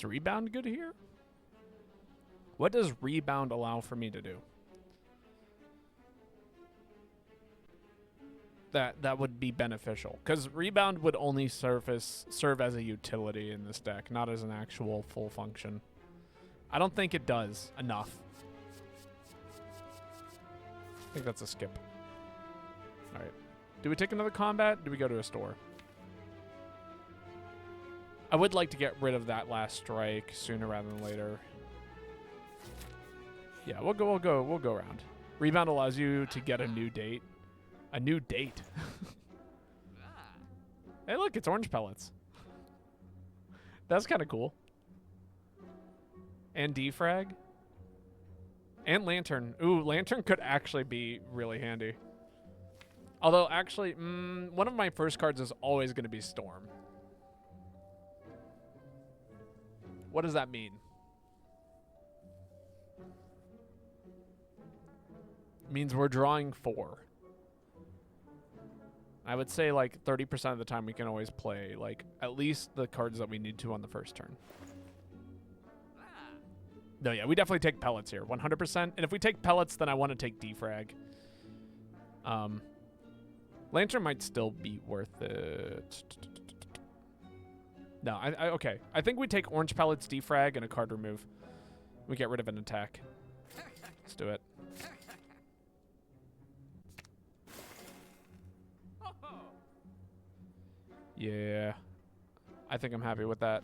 Is rebound good here? What does rebound allow for me to do? That would be beneficial, because rebound would only serve as a utility in this deck, not as an actual full function. I don't think it does enough. I think that's a skip. All right. Do we take another combat? Do we go to a store? I would like to get rid of that last strike sooner rather than later. Yeah, we'll go around. Rebound allows you to get a new date. A new date. Hey, look, it's orange pellets. That's kind of cool. And defrag. And lantern. Ooh, lantern could actually be really handy. Although, actually, one of my first cards is always going to be Storm. What does that mean? It means we're drawing 4. I would say like 30% of the time we can always play like at least the cards that we need to on the first turn. No, yeah, we definitely take pellets here, 100%. And if we take pellets, then I want to take defrag. Lantern might still be worth it. No, okay. I think we take orange pellets, defrag, and a card remove. We get rid of an attack. Let's do it. Yeah. I think I'm happy with that.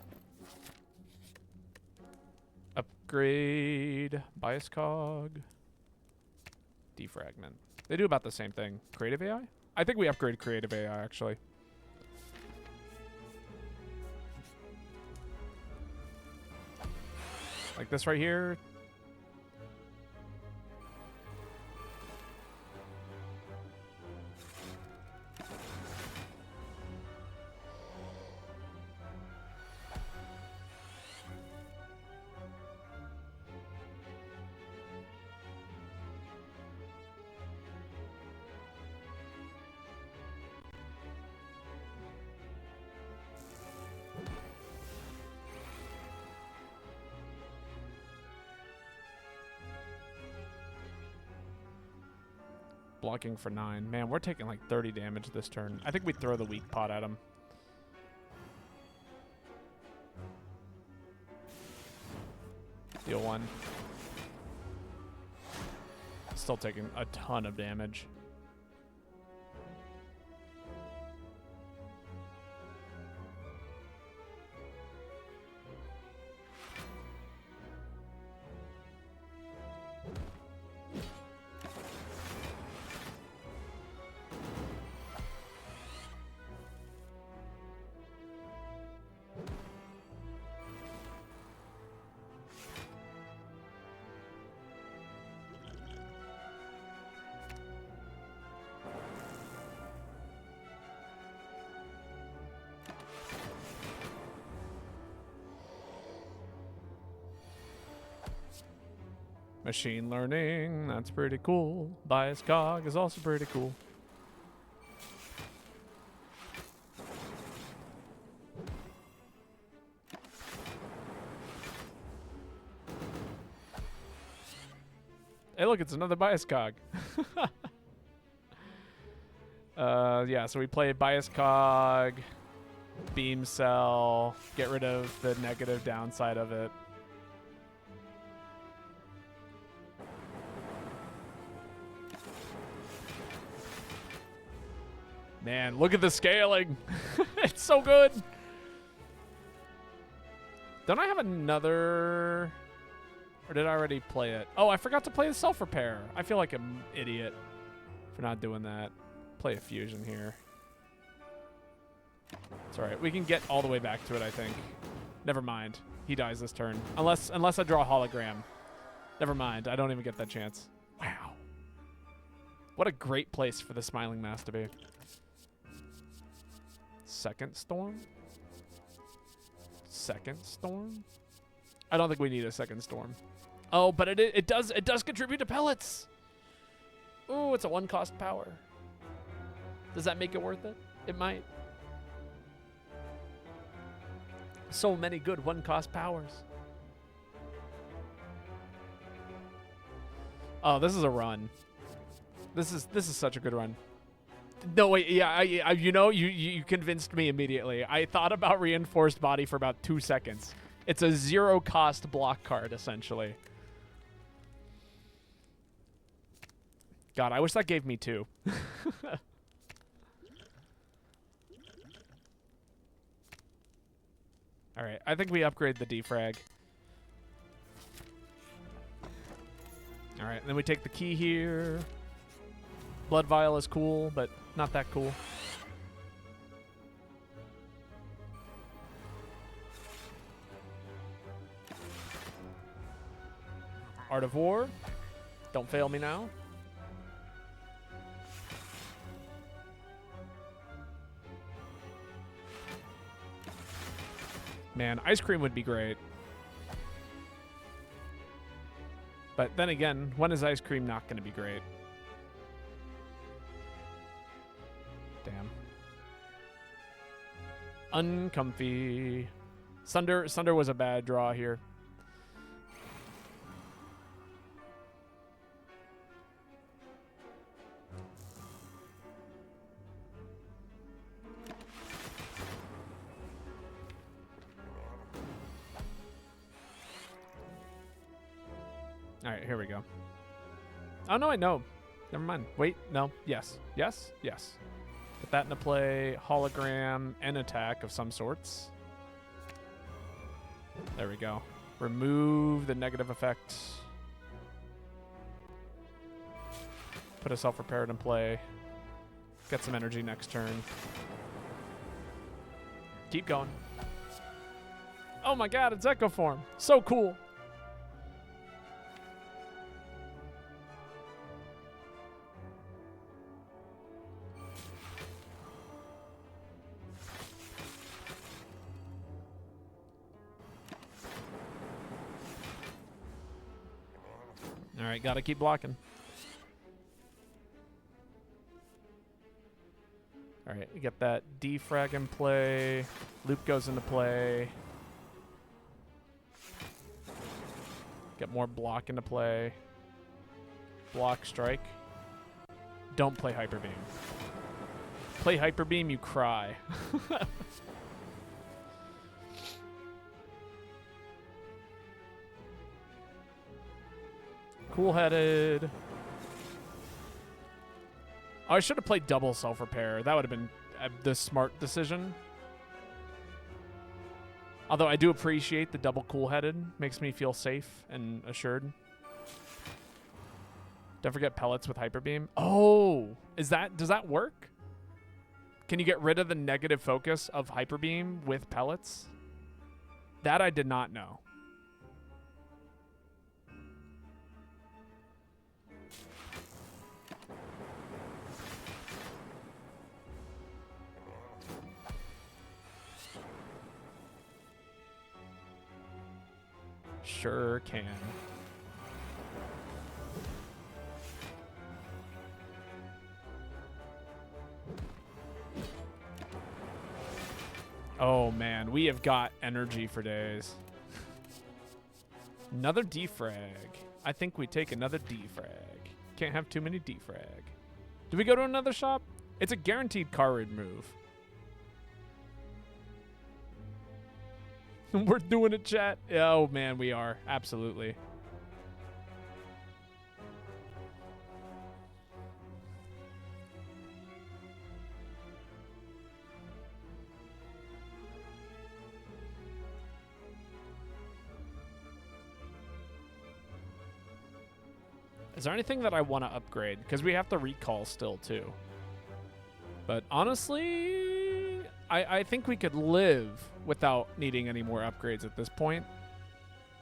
Upgrade. Bias cog. Defragment. They do about the same thing. Creative AI? I think we upgrade creative AI, actually. Like this right here. Blocking for 9. Man, we're taking like 30 damage this turn. I think we throw the weak pot at him. Deal 1. Still taking a ton of damage. Machine learning, that's pretty cool. Bias cog is also pretty cool. Hey, look, it's another bias cog. Yeah, so we play bias cog, beam cell, get rid of the negative downside of it. Man, look at the scaling. It's so good. Don't I have another... Or did I already play it? Oh, I forgot to play the self-repair. I feel like an idiot for not doing that. Play a fusion here. It's alright. We can get all the way back to it, I think. Never mind. He dies this turn. Unless I draw a hologram. Never mind. I don't even get that chance. Wow. What a great place for the Smiling Mass to be. Second storm? Second storm? I don't think we need a second storm. Oh, but it does contribute to pellets. Ooh, it's a 1-cost power. Does that make it worth it? It might. So many good one-cost powers. Oh, this is a run. This is such a good run. No, wait, yeah, you know, you convinced me immediately. I thought about reinforced body for about 2 seconds. It's a zero-cost block card, essentially. God, I wish that gave me 2. All right, I think we upgrade the defrag. All right, and then we take the key here. Blood vial is cool, but not that cool. Art of War. Don't fail me now. Man, ice cream would be great. But then again, when is ice cream not going to be great? Damn. Uncomfy. Sunder was a bad draw here. All right, here we go. Oh, no, I know. Never mind. Wait, no. Yes. Yes. Yes. Put that into play. Hologram and attack of some sorts. There we go. Remove the negative effect. Put a self-repaired in play. Get some energy next turn. Keep going. Oh my god, it's Echo Form. So cool. All right, gotta keep blocking. All right, we get that defrag in play. Loop goes into play. Get more block into play. Block, strike. Don't play Hyper Beam. Play Hyper Beam, you cry. Cool-headed. Oh, I should have played double self-repair. That would have been the smart decision. Although I do appreciate the double cool-headed. Makes me feel safe and assured. Don't forget pellets with Hyper Beam. Oh, does that work? Can you get rid of the negative focus of Hyper Beam with pellets? That I did not know. Sure can. Oh man, we have got energy for days. Another defrag. I think we take another defrag. Can't have too many defrag. Do we go to another shop? It's a guaranteed card move. We're doing it, chat. Oh, man, we are. Absolutely. Is there anything that I want to upgrade? Because we have to recall still, too. But honestly, I think we could live without needing any more upgrades at this point.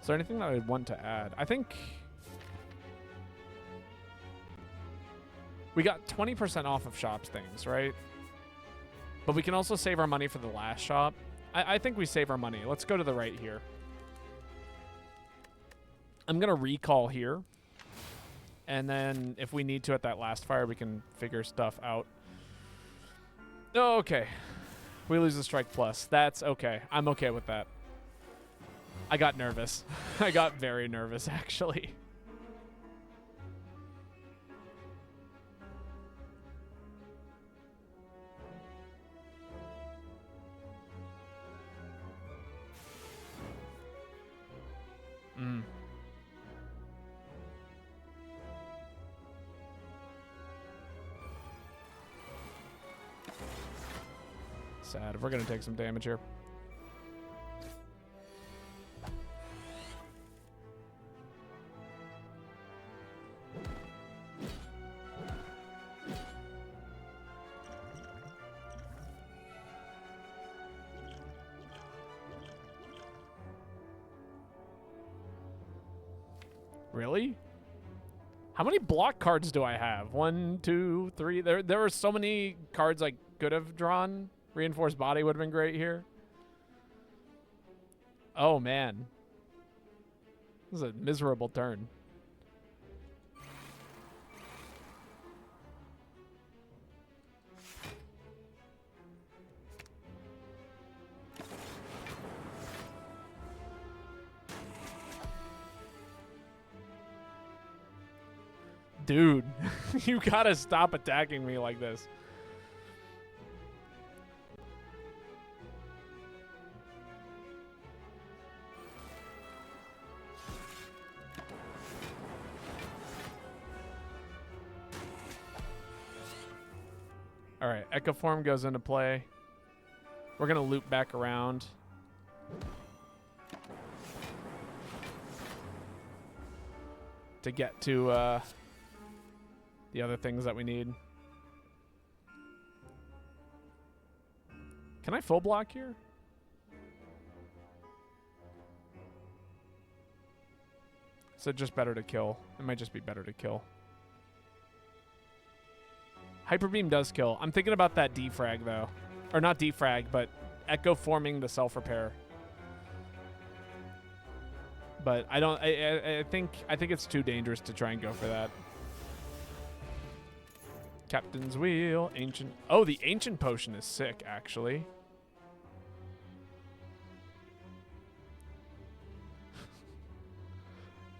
Is there anything that I'd want to add? I think we got 20% off of shops things, right? But we can also save our money for the last shop. I think we save our money. Let's go to the right here. I'm going to recall here. And then if we need to at that last fire, we can figure stuff out. Oh, okay. We lose the strike plus. That's okay. I'm okay with that. I got nervous. I got very nervous, actually. Sad. We're going to take some damage here. Really? How many block cards do I have? 1, 2, 3. There were so many cards I could have drawn. Reinforced body would have been great here. Oh, man. This is a miserable turn. Dude, you gotta stop attacking me like this. All right, Echo Form goes into play. We're gonna loop back around. To get to the other things that we need. Can I full block here? Is it just better to kill? It might just be better to kill. Hyper Beam does kill. I'm thinking about that defrag though. Or not defrag, but Echo Forming the self-repair. But I don't I think it's too dangerous to try and go for that. Captain's Wheel, Ancient. Oh, the Ancient Potion is sick, actually.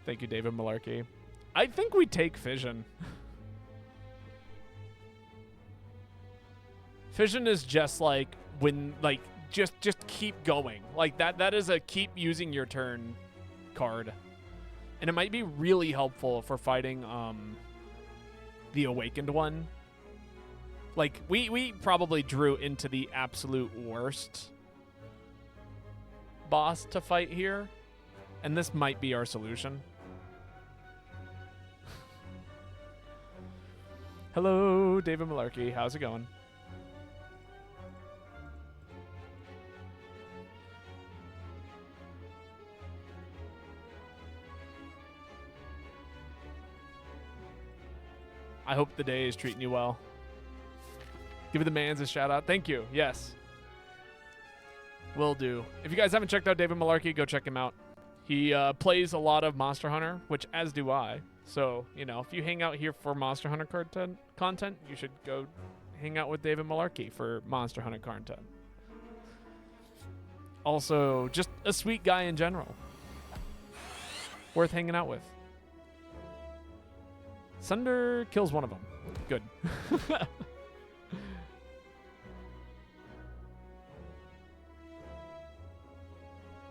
Thank you, David Malarkey. I think we take Fission. Fission is just like when just keep going. Like that is a keep using your turn card. And it might be really helpful for fighting the Awakened one. Like we probably drew into the absolute worst boss to fight here. And this might be our solution. Hello, David Malarkey. How's it going? I hope the day is treating you well. Give the mans a shout out. Thank you. Yes. Will do. If you guys haven't checked out David Malarkey, go check him out. He plays a lot of Monster Hunter, which as do I. So, you know, if you hang out here for Monster Hunter content, you should go hang out with David Malarkey for Monster Hunter content. Also, just a sweet guy in general. Worth hanging out with. Sunder kills one of them. Good.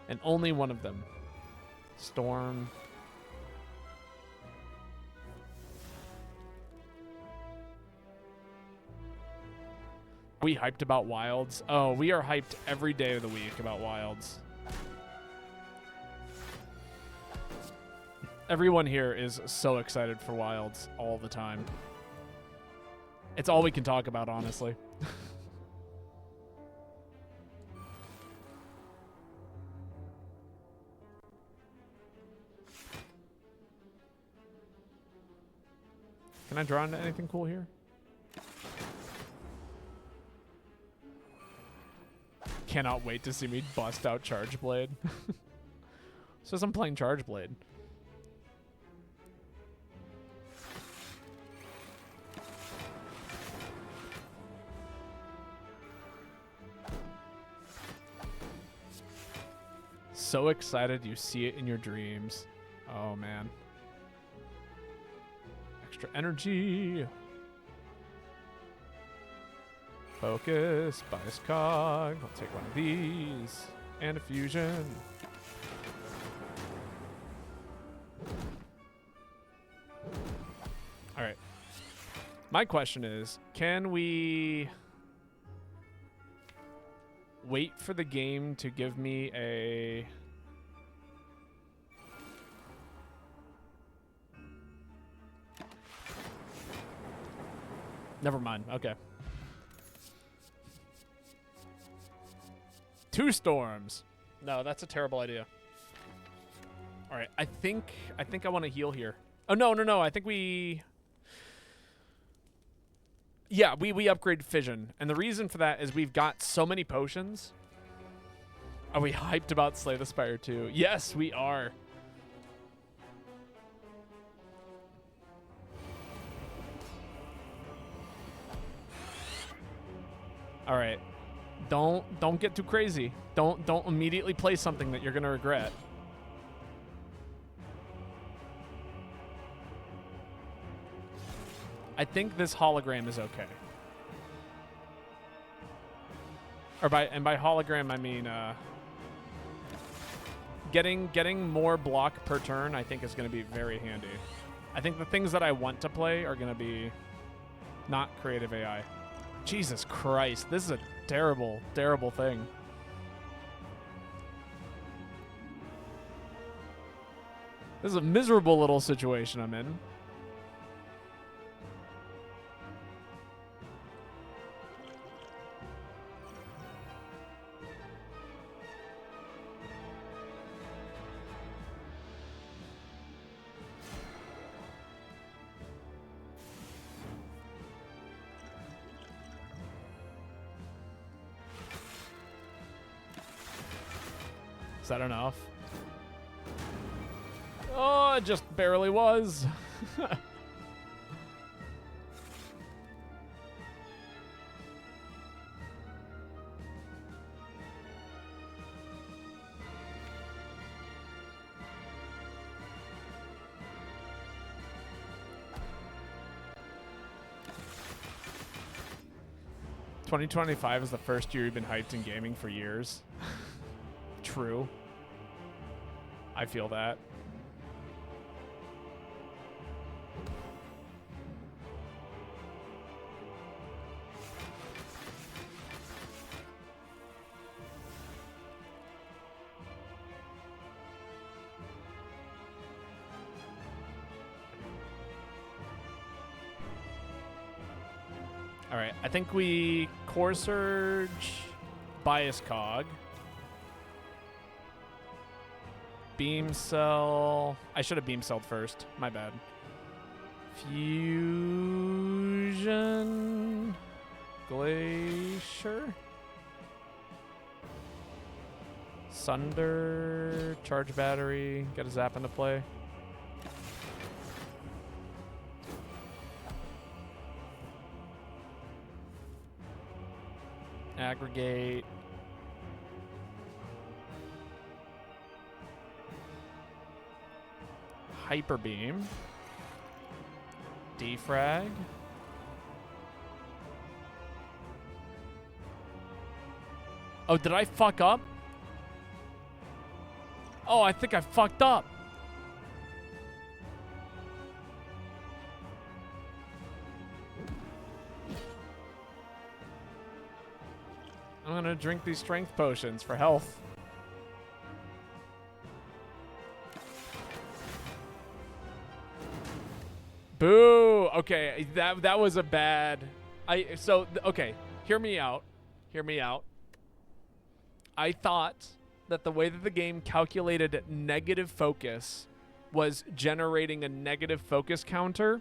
And only one of them. Storm. Are we hyped about Wilds? Oh, we are hyped every day of the week about Wilds. Everyone here is so excited for Wilds all the time. It's all we can talk about, honestly. Can I draw into anything cool here? Cannot wait to see me bust out Charge Blade. Says I'm playing Charge Blade. So excited you see it in your dreams. Oh, man. Extra energy. Focus. Bias cog. I'll take one of these. And a fusion. All right. My question is, can we wait for the game to give me a... Never mind. Okay. 2 storms. No, that's a terrible upgrade. All right. I think I want to heal here. Oh, no. I think we... Yeah, we upgrade Fission. And the reason for that is we've got so many potions. Are we hyped about Slay the Spire 2? Yes, we are. All right. Don't get too crazy. Don't immediately play something that you're going to regret. I think this hologram is okay. Or by hologram I mean getting more block per turn I think is going to be very handy. I think the things that I want to play are going to be not creative AI. Jesus Christ, this is a terrible, terrible thing. This is a miserable little situation I'm in. Is that enough? Oh, it just barely was. "2025 is the first year you've been hyped in gaming for years." True. I feel that. All right, I think we Core Surge, Bias Cog, Beam Cell. I should have Beam Celled first. My bad. Fusion. Glacier. Sunder. Charge battery. Get a zap into play. Aggregate. Hyper Beam. Defrag. Oh, did I fuck up? Oh, I think I fucked up. I'm gonna drink these strength potions for health. Boo! Okay, that was a bad... Okay, hear me out. Hear me out. I thought that the way that the game calculated negative focus was generating a negative focus counter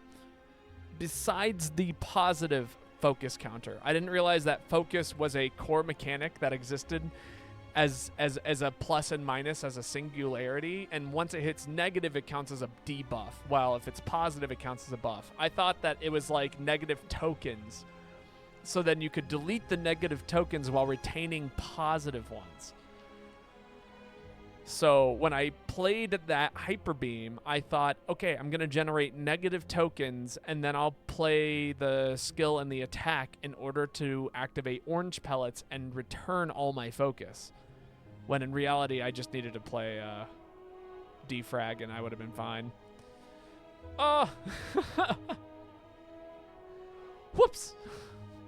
besides the positive focus counter. I didn't realize that focus was a core mechanic that existed as a plus and minus, as a singularity, and once it hits negative it counts as a debuff, while if it's positive it counts as a buff. I thought that it was like negative tokens, so then you could delete the negative tokens while retaining positive ones. So when I played that Hyper Beam, I thought, okay, I'm going to generate negative tokens, and then I'll play the skill and the attack in order to activate orange pellets and return all my focus. When in reality, I just needed to play defrag, and I would have been fine. Oh! Whoops!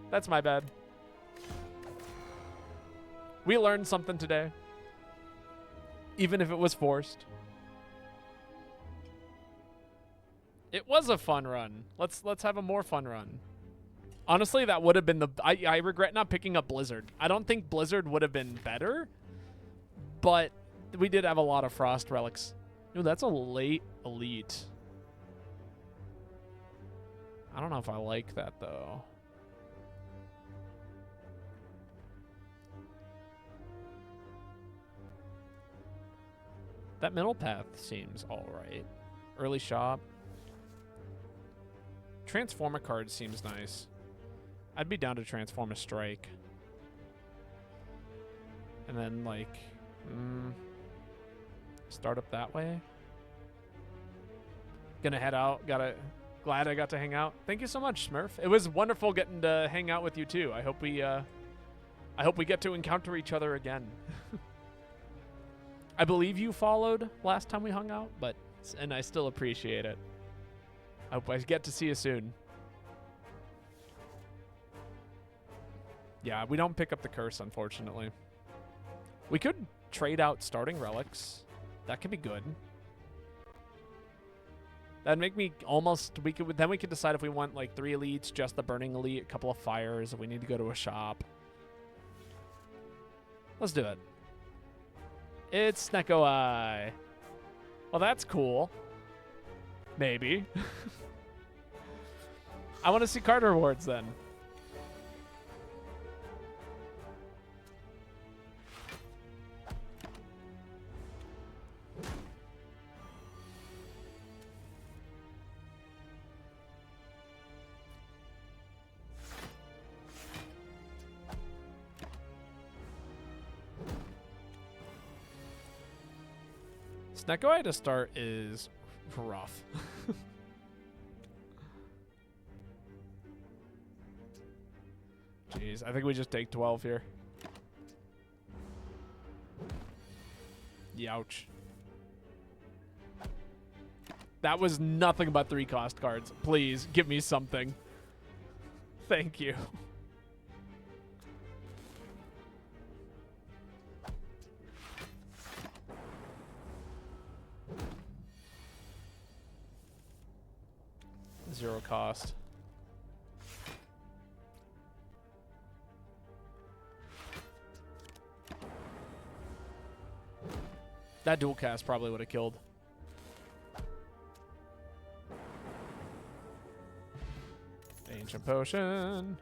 That's my bad. We learned something today. Even if it was forced. It was a fun run. Let's have a more fun run. Honestly, that would have been the... I regret not picking up Blizzard. I don't think Blizzard would have been better, but we did have a lot of Frost Relics. Ooh, that's a late elite. I don't know if I like that, though. That middle path seems alright. Early shop. Transformer card seems nice. I'd be down to transform a strike. And then, like, start up that way. Gonna head out. Glad I got to hang out. Thank you so much, Smurf. It was wonderful getting to hang out with you too. I hope we get to encounter each other again. I believe you followed last time we hung out, and I still appreciate it. I hope I get to see you soon. Yeah, we don't pick up the curse, unfortunately. We could trade out starting relics. That could be good. That'd make me almost... Then we could decide if we want, like, 3 elites, just the burning elite, a couple of fires, if we need to go to a shop. Let's do it. It's Snecko Eye. Well, that's cool. Maybe. I want to see card rewards then. Snecko Eye to start is rough. Jeez, I think we just take 12 here. Youch. That was nothing but 3 cost cards. Please, give me something. Thank you. Zero cost. That dual cast probably would have killed. Ancient potion.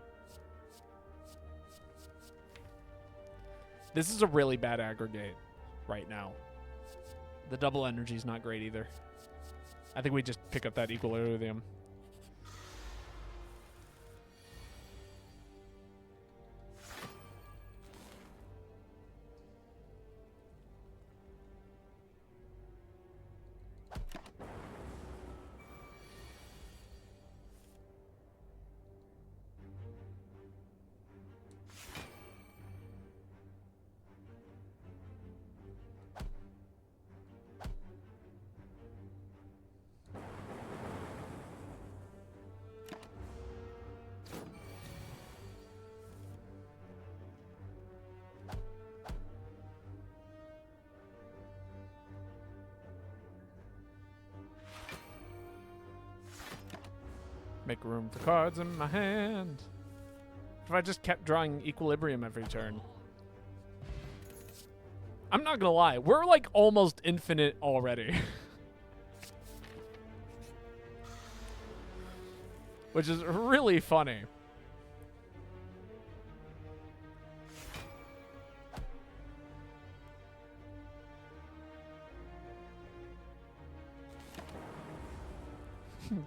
This is a really bad aggregate right now. The double energy is not great either. I think we just pick up that equilibrium. Make room for cards in my hand. If I just kept drawing equilibrium every turn. I'm not gonna lie, we're like almost infinite already. Which is really funny.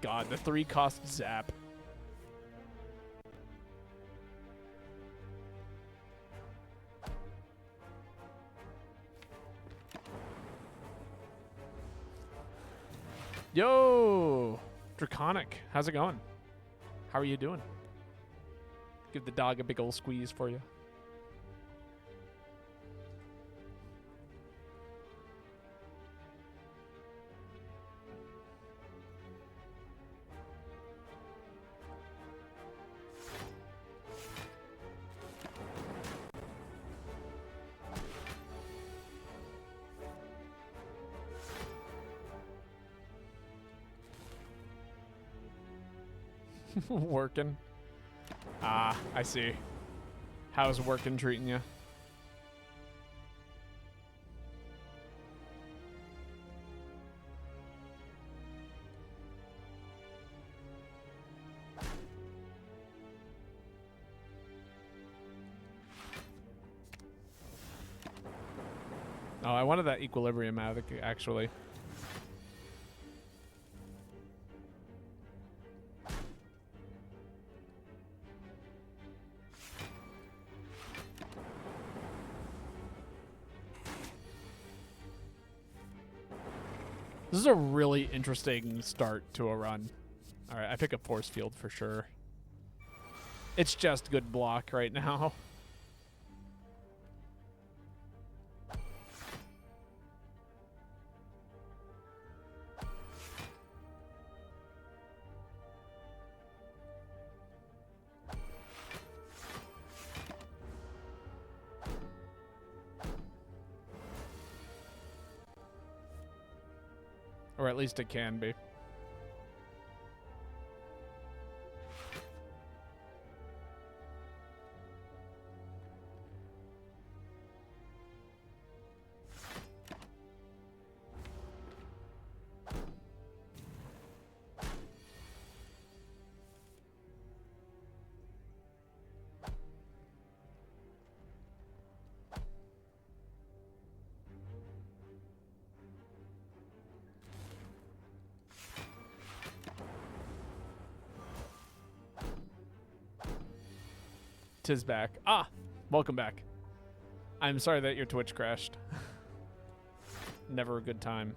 God, the 3 cost zap. Yo, Draconic, how's it going? How are you doing? Give the dog a big old squeeze for you. Working. Ah, I see. How's working treating you? Oh, I wanted that equilibrium actually. This is a really interesting start to a run. All right, I pick up force field for sure. It's just good block right now. Or at least it can be. Tis back. Ah, welcome back. I'm sorry that your Twitch crashed. Never a good time.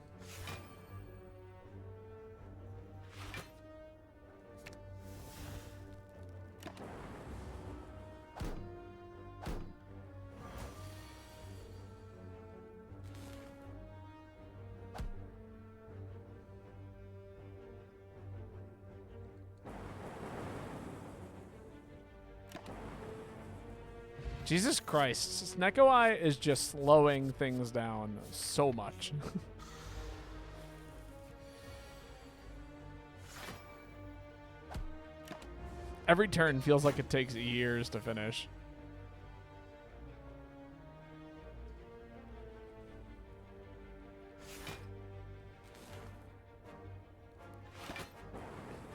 Jesus Christ, Neko-Eye is just slowing things down so much. Every turn feels like it takes years to finish.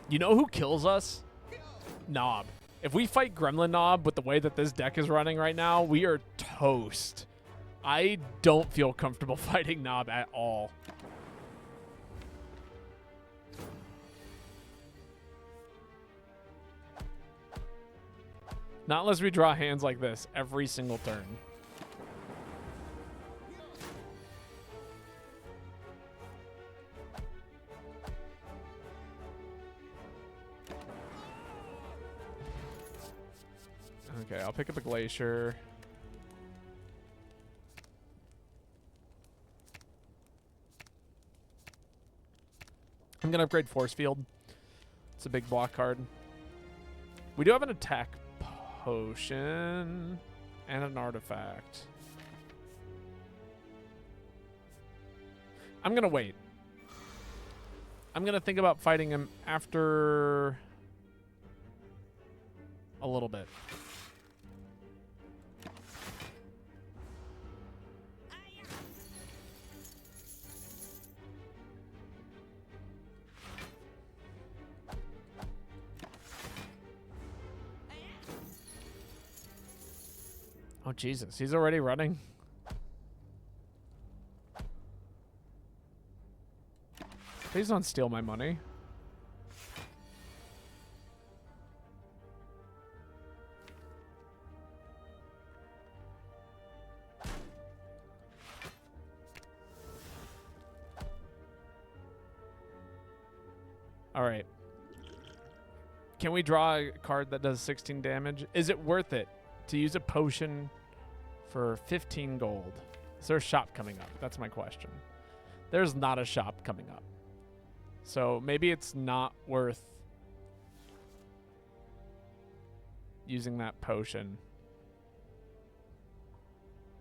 You know who kills us? Knob. If we fight Gremlin Knob with the way that this deck is running right now, we are toast. I don't feel comfortable fighting Knob at all. Not unless we draw hands like this every single turn. Okay, I'll pick up a Glacier. I'm going to upgrade Force Field. It's a big block card. We do have an attack potion and an artifact. I'm going to wait. I'm going to think about fighting him after a little bit. Oh, Jesus. He's already running? Please don't steal my money. All right. Can we draw a card that does 16 damage? Is it worth it to use a potion for 15 gold? Is there a shop coming up? That's my question. There's not a shop coming up. So maybe it's not worth using that potion.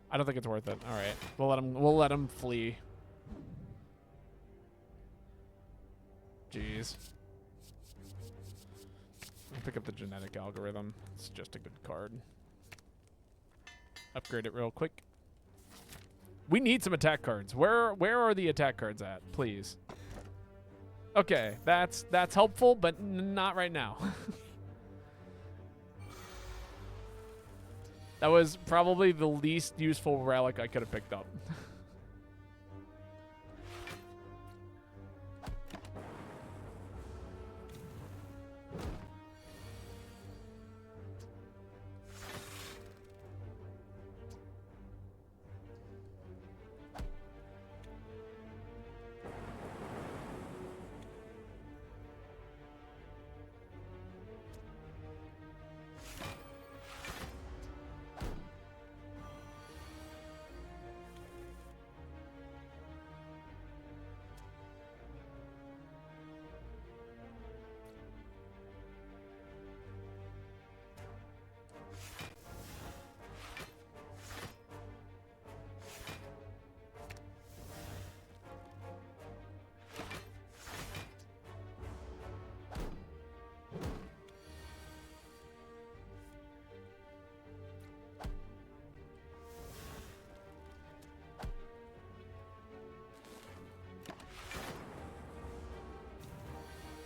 I don't think it's worth it. All right. We'll let him flee. Jeez. I'll pick up the genetic algorithm. It's just a good card. Upgrade it real quick. We need some attack cards. Where are the attack cards at? Please. Okay, that's helpful, but not right now. That was probably the least useful relic I could have picked up.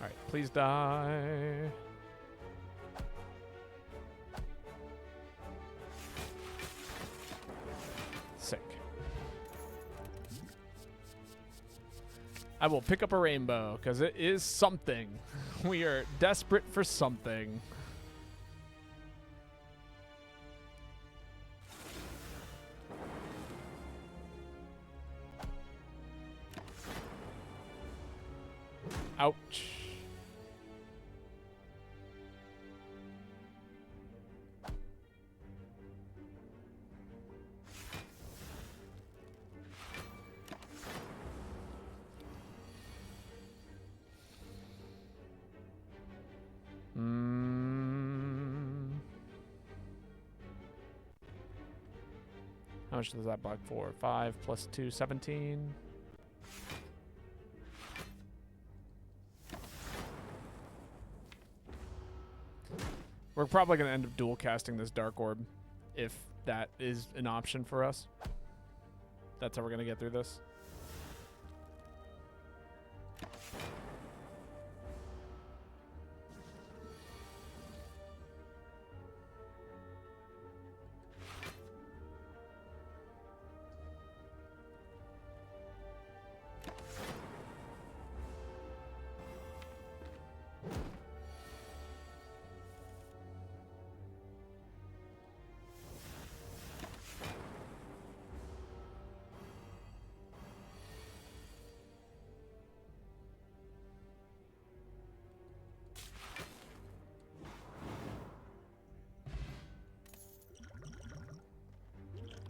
Alright, please die. Sick. I will pick up a rainbow, because it is something. We are desperate for something. Ouch. How much does that block for? 5 plus 2, 17. We're probably going to end up dual casting this Dark Orb if that is an option for us. That's how we're going to get through this.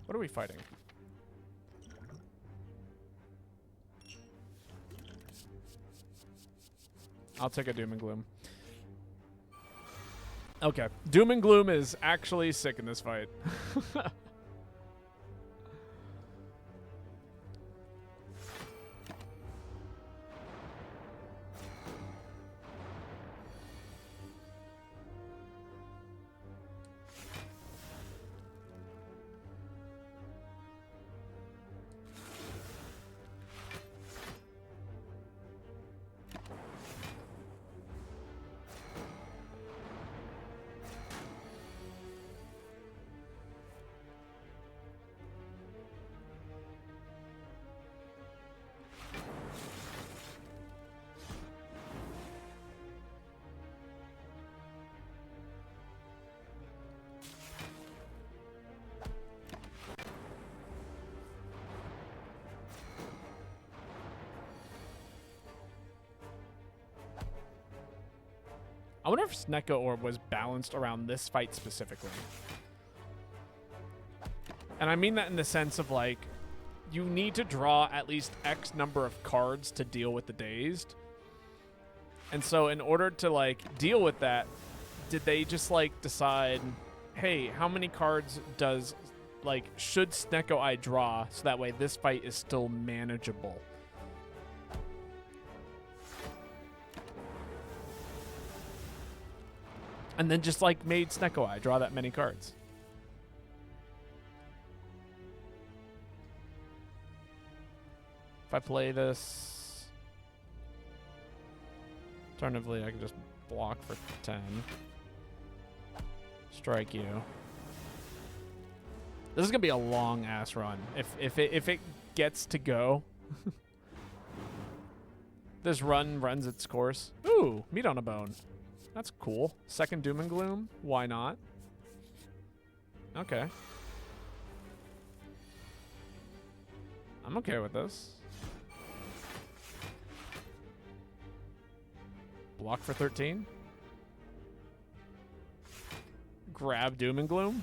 What are we fighting? I'll take a Doom and Gloom. Okay. Doom and Gloom is actually sick in this fight. I wonder if Snecko Orb was balanced around this fight specifically. And I mean that in the sense of, like, you need to draw at least X number of cards to deal with the dazed. And so in order to, like, deal with that, did they just, like, decide, hey, how many cards does, like, should Snecko Eye draw so that way this fight is still manageable? And then just, like, made Snecko Eye draw that many cards. If I play this, alternatively, I can just block for 10. Strike you. This is gonna be a long ass run. If it gets to go, this run runs its course. Ooh, meat on a bone. That's cool. Second Doom and Gloom. Why not? Okay. I'm okay with this. Block for 13. Grab Doom and Gloom.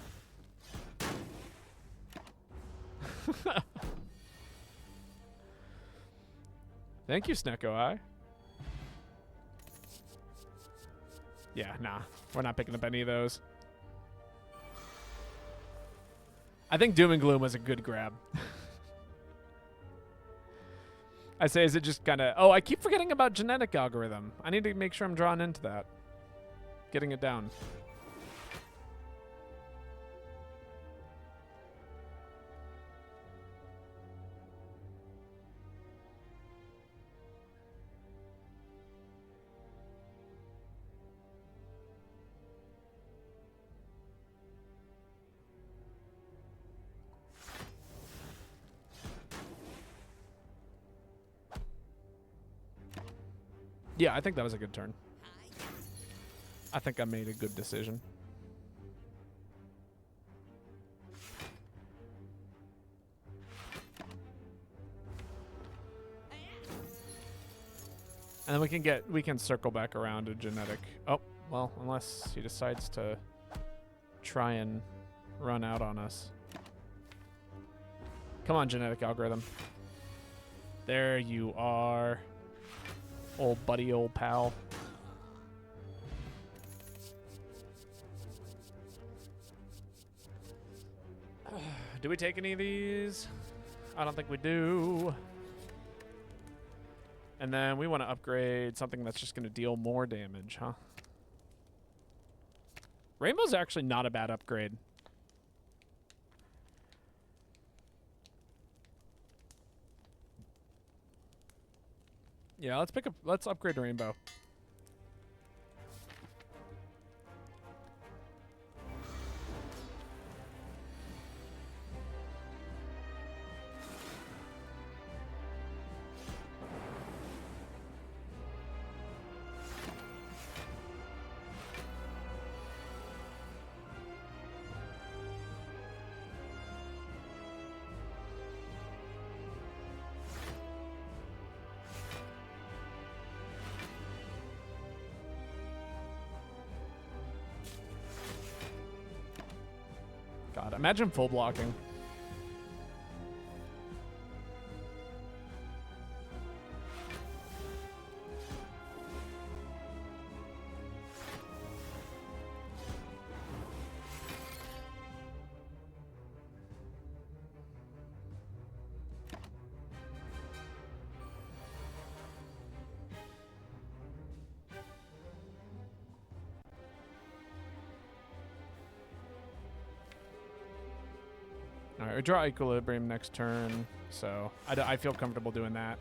Thank you, Snecko Eye. Yeah, nah. We're not picking up any of those. I think Doom and Gloom was a good grab. I say, is it just kind of... Oh, I keep forgetting about genetic algorithm. I need to make sure I'm drawn into that. Getting it down. Yeah, I think that was a good turn. I think I made a good decision. And then we can circle back around to genetic. Oh, well, unless he decides to try and run out on us. Come on, genetic algorithm. There you are. Old buddy, old pal. Do we take any of these? I don't think we do. And then we want to upgrade something that's just going to deal more damage, huh? Rainbow's actually not a bad upgrade. Yeah, let's upgrade Rainbow. God, imagine full blocking. All right, we draw Equilibrium next turn, so I feel comfortable doing that.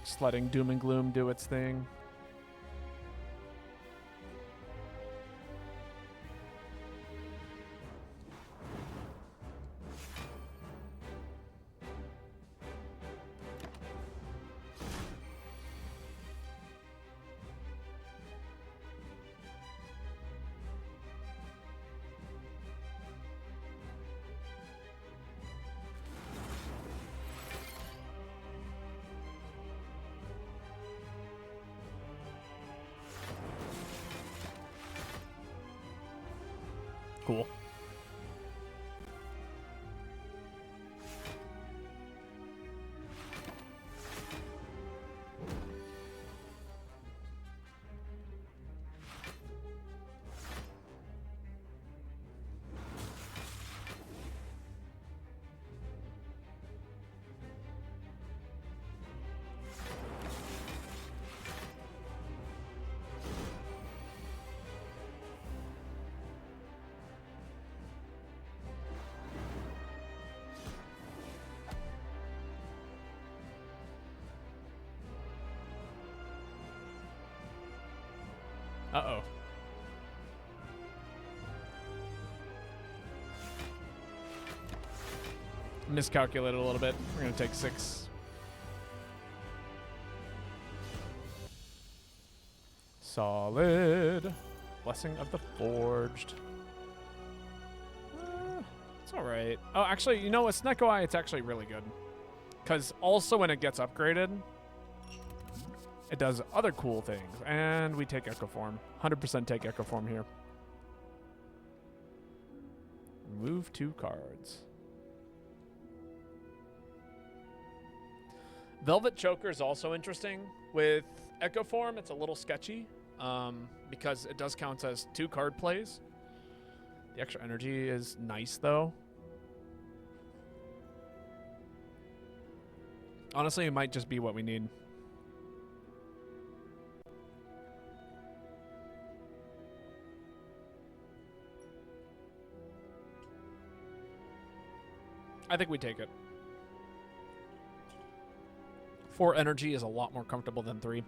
Just letting Doom and Gloom do its thing. Cool. Uh-oh. Miscalculated a little bit. We're going to take 6. Solid. Blessing of the Forged. It's all right. Oh, actually, you know what? Snecko Eye, it's actually really good. Because also when it gets upgraded, it does other cool things. And we take Echo Form. 100% take Echo Form here. Move 2 cards. Velvet Choker is also interesting. With Echo Form, it's a little sketchy because it does count as 2 card plays. The extra energy is nice, though. Honestly, it might just be what we need. I think we take it. 4 energy is a lot more comfortable than 3.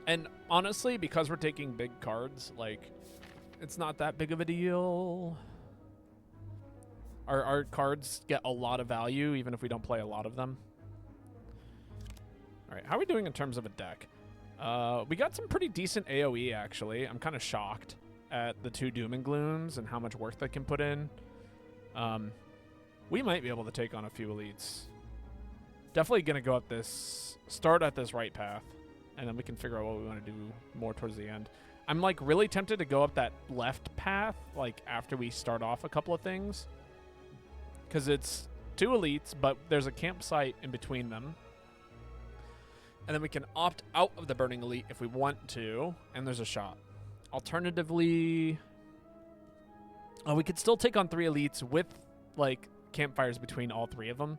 And honestly, because we're taking big cards, like, it's not that big of a deal. Our cards get a lot of value, even if we don't play a lot of them. All right, how are we doing in terms of a deck? We got some pretty decent AoE, actually. I'm kind of shocked at the 2 Doom and Glooms and how much work they can put in. We might be able to take on a few elites. Definitely going to go up this, start at this right path, and then we can figure out what we want to do more towards the end. I'm like really tempted to go up that left path, like after we start off a couple of things, because it's 2 elites, but there's a campsite in between them. And then we can opt out of the Burning Elite if we want to, and there's a shot. Alternatively, we could still take on 3 elites with like campfires between all 3 of them.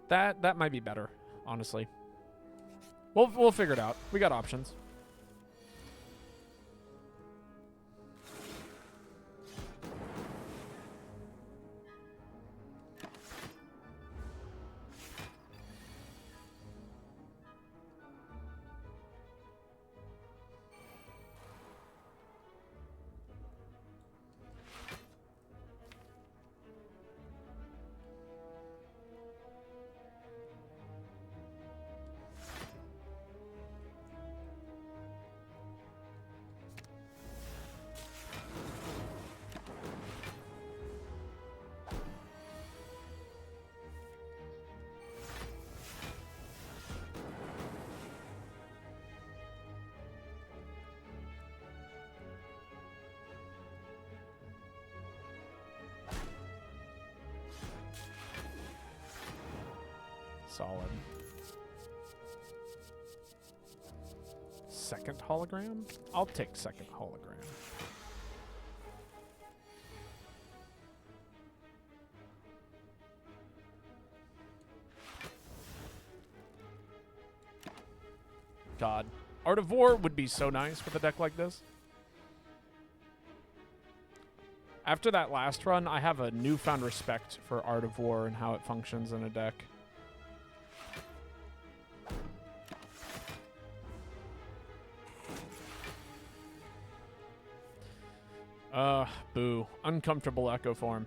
That might be better, honestly. We'll figure it out. We got options. Solid. Second hologram? I'll take second hologram. God. Art of War would be so nice with a deck like this. After that last run, I have a newfound respect for Art of War and how it functions in a deck. Boo. Uncomfortable Echo Form.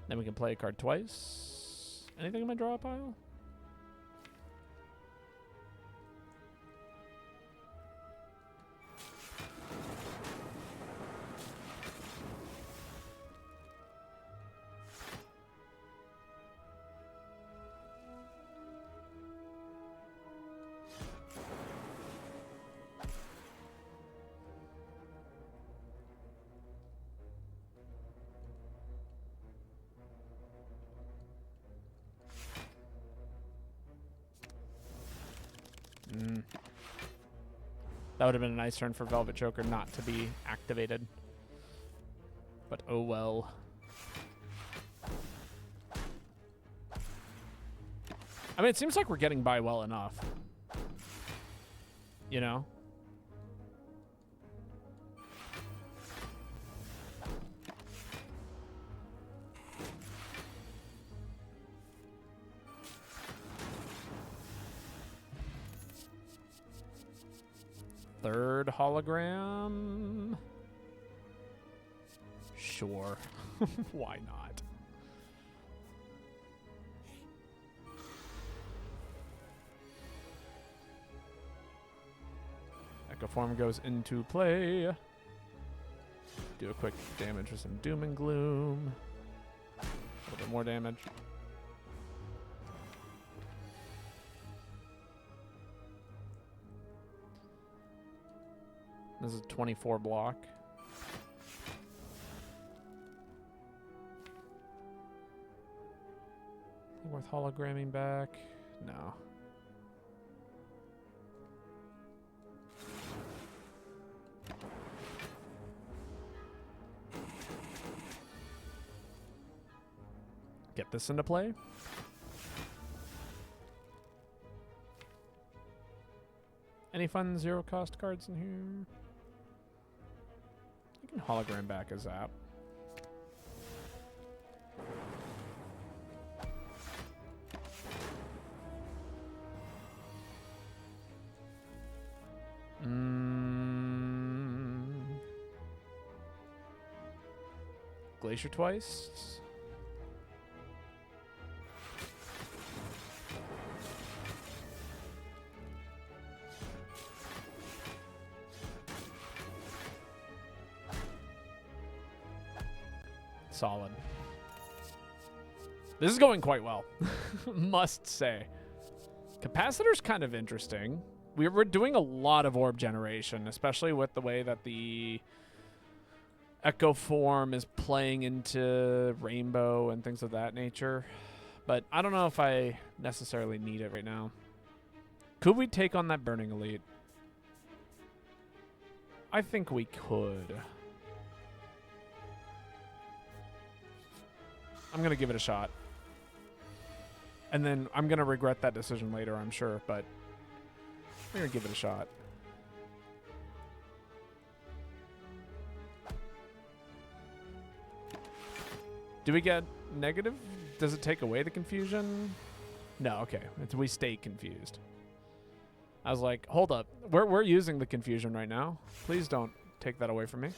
Then we can play a card twice. Anything in my draw pile? That would have been a nice turn for Velvet Choker not to be activated. But oh well. I mean, it seems like we're getting by well enough. You know? Third hologram? Sure. Why not? Echo Form goes into play. Do a quick damage with some Doom and Gloom. A little bit more damage. This is 24 block. Worth hologramming back? No. Get this into play. Any fun zero cost cards in here? You can hologram back a Zap. Glacier twice. Solid. This is going quite well, must say. Capacitor's kind of interesting. We're doing a lot of orb generation, especially with the way that the Echo Form is playing into Rainbow and things of that nature. But I don't know if I necessarily need it right now. Could we take on that Burning Elite? I think we could. I'm going to give it a shot. And then I'm going to regret that decision later, I'm sure, but we're going to give it a shot. Do we get negative? Does it take away the confusion? No, okay. We stay confused. I was like, hold up. We're using the confusion right now. Please don't take that away from me.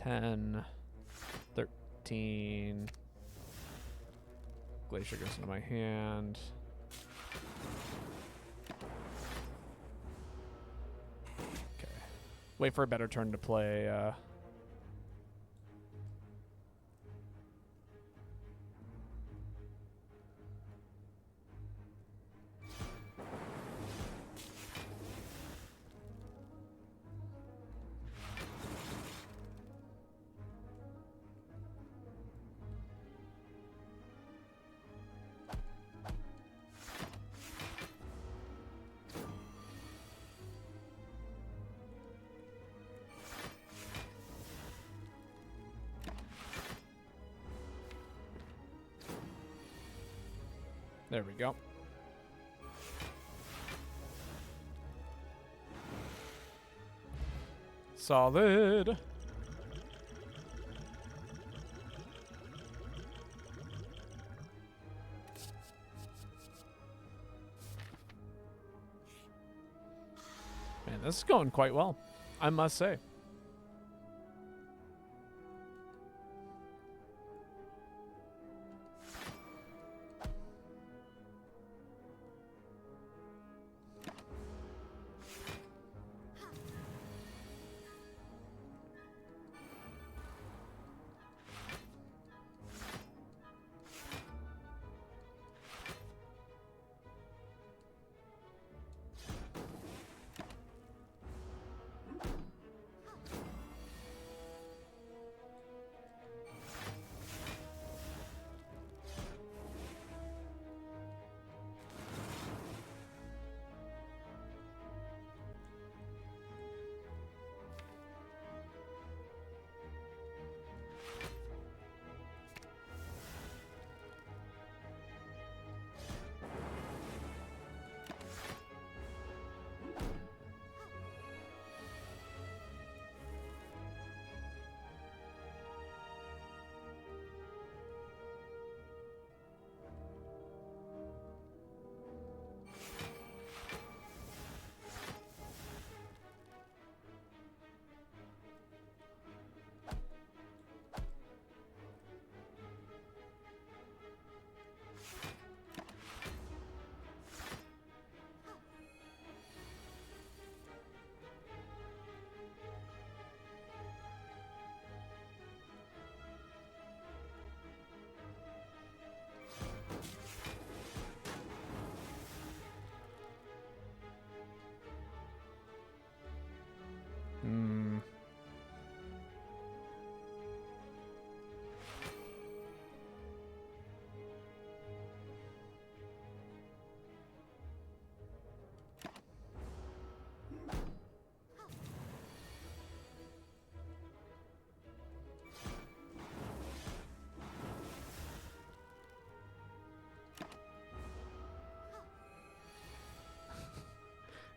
$10, $13. Glacier goes into my hand. Okay. Wait for a better turn to play. There we go. Solid. Man, this is going quite well, I must say.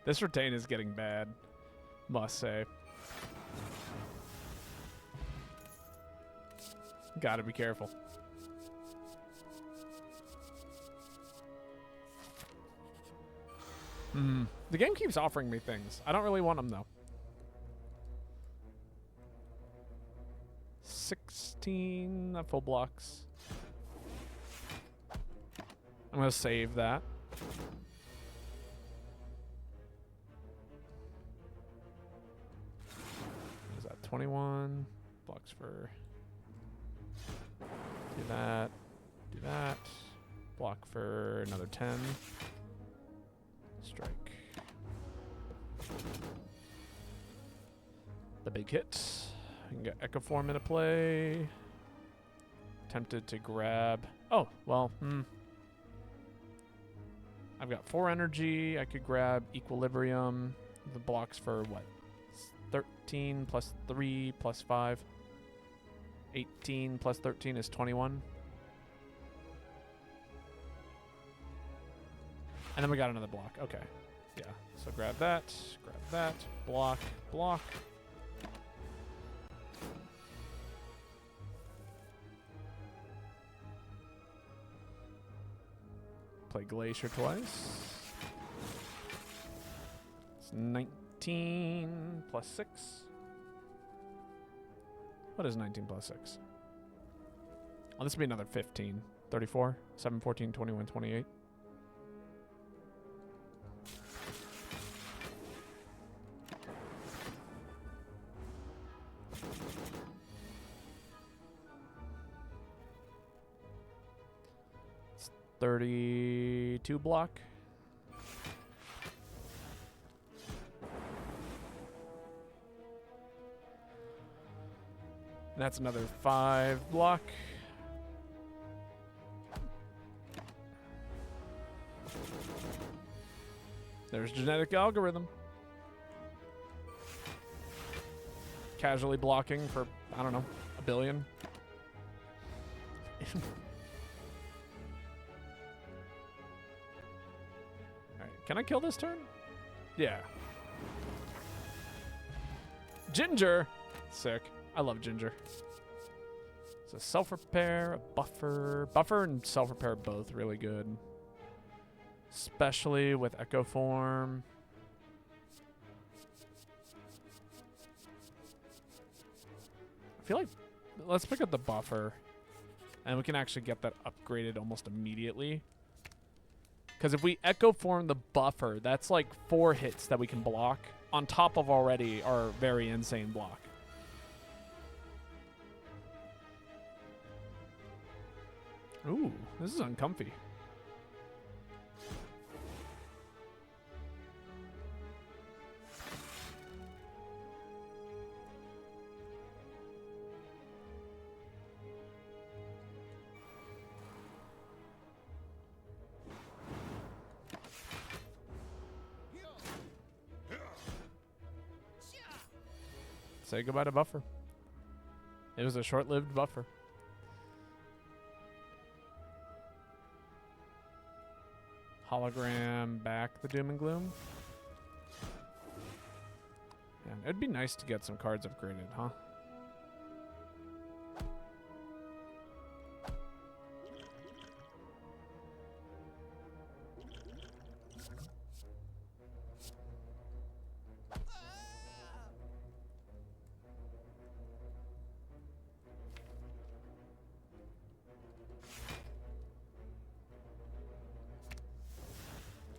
This retain is getting bad, must say. Gotta be careful. The game keeps offering me things. I don't really want them, though. 16 full blocks. I'm going to save that. What is that? 21 blocks for... Do that. Do that. Block for another 10. Strike. The big hit. I can get Echo Form into play. Tempted to grab... Oh, well, I've got 4 energy. I could grab Equilibrium. The blocks for what? 13 plus 3 plus 5. 18 plus 13 is 21. And then we got another block. Okay. Yeah. So grab that, block, block. Play Glacier twice. It's 19 plus 6. What is 19 plus 6? Oh, this would be another 15. 34, 7, 14, 21, 28. It's 32 block. That's another 5 block. There's genetic algorithm. Casually blocking for, I don't know, a billion. Alright, can I kill this turn? Yeah. Ginger! Sick. I love Ginger. It's a self-repair, a buffer. Buffer and self-repair are both really good. Especially with Echo Form. I feel like... Let's pick up the buffer. And we can actually get that upgraded almost immediately. Because if we Echo Form the buffer, that's like 4 hits that we can block. On top of already our very insane block. Ooh, this is uncomfy. Say goodbye to buffer. It was a short-lived buffer. Hologram back the Doom and Gloom. Man, it'd be nice to get some cards upgraded, huh?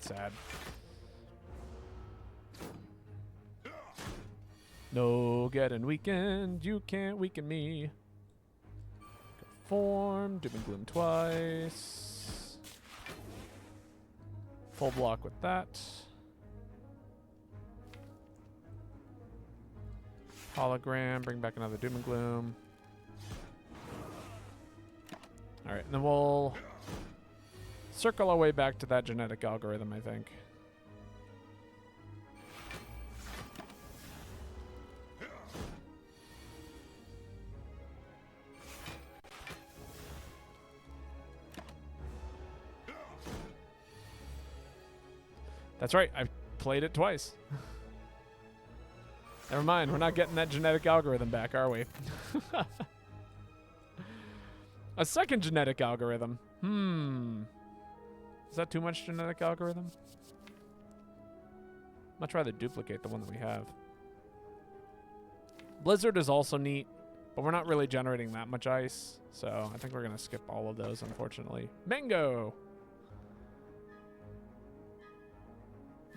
Sad. No getting weakened, you can't weaken me. Form, Doom and Gloom twice. Full block with that. Hologram, bring back another Doom and Gloom. Alright, and then we'll circle our way back to that genetic algorithm, I think. That's right. I played it twice. Never mind, we're not getting that genetic algorithm back, are we? A second genetic algorithm. Is that too much genetic algorithm? Much rather duplicate the one that we have. Blizzard is also neat, but we're not really generating that much ice, so I think we're going to skip all of those, unfortunately. Mango!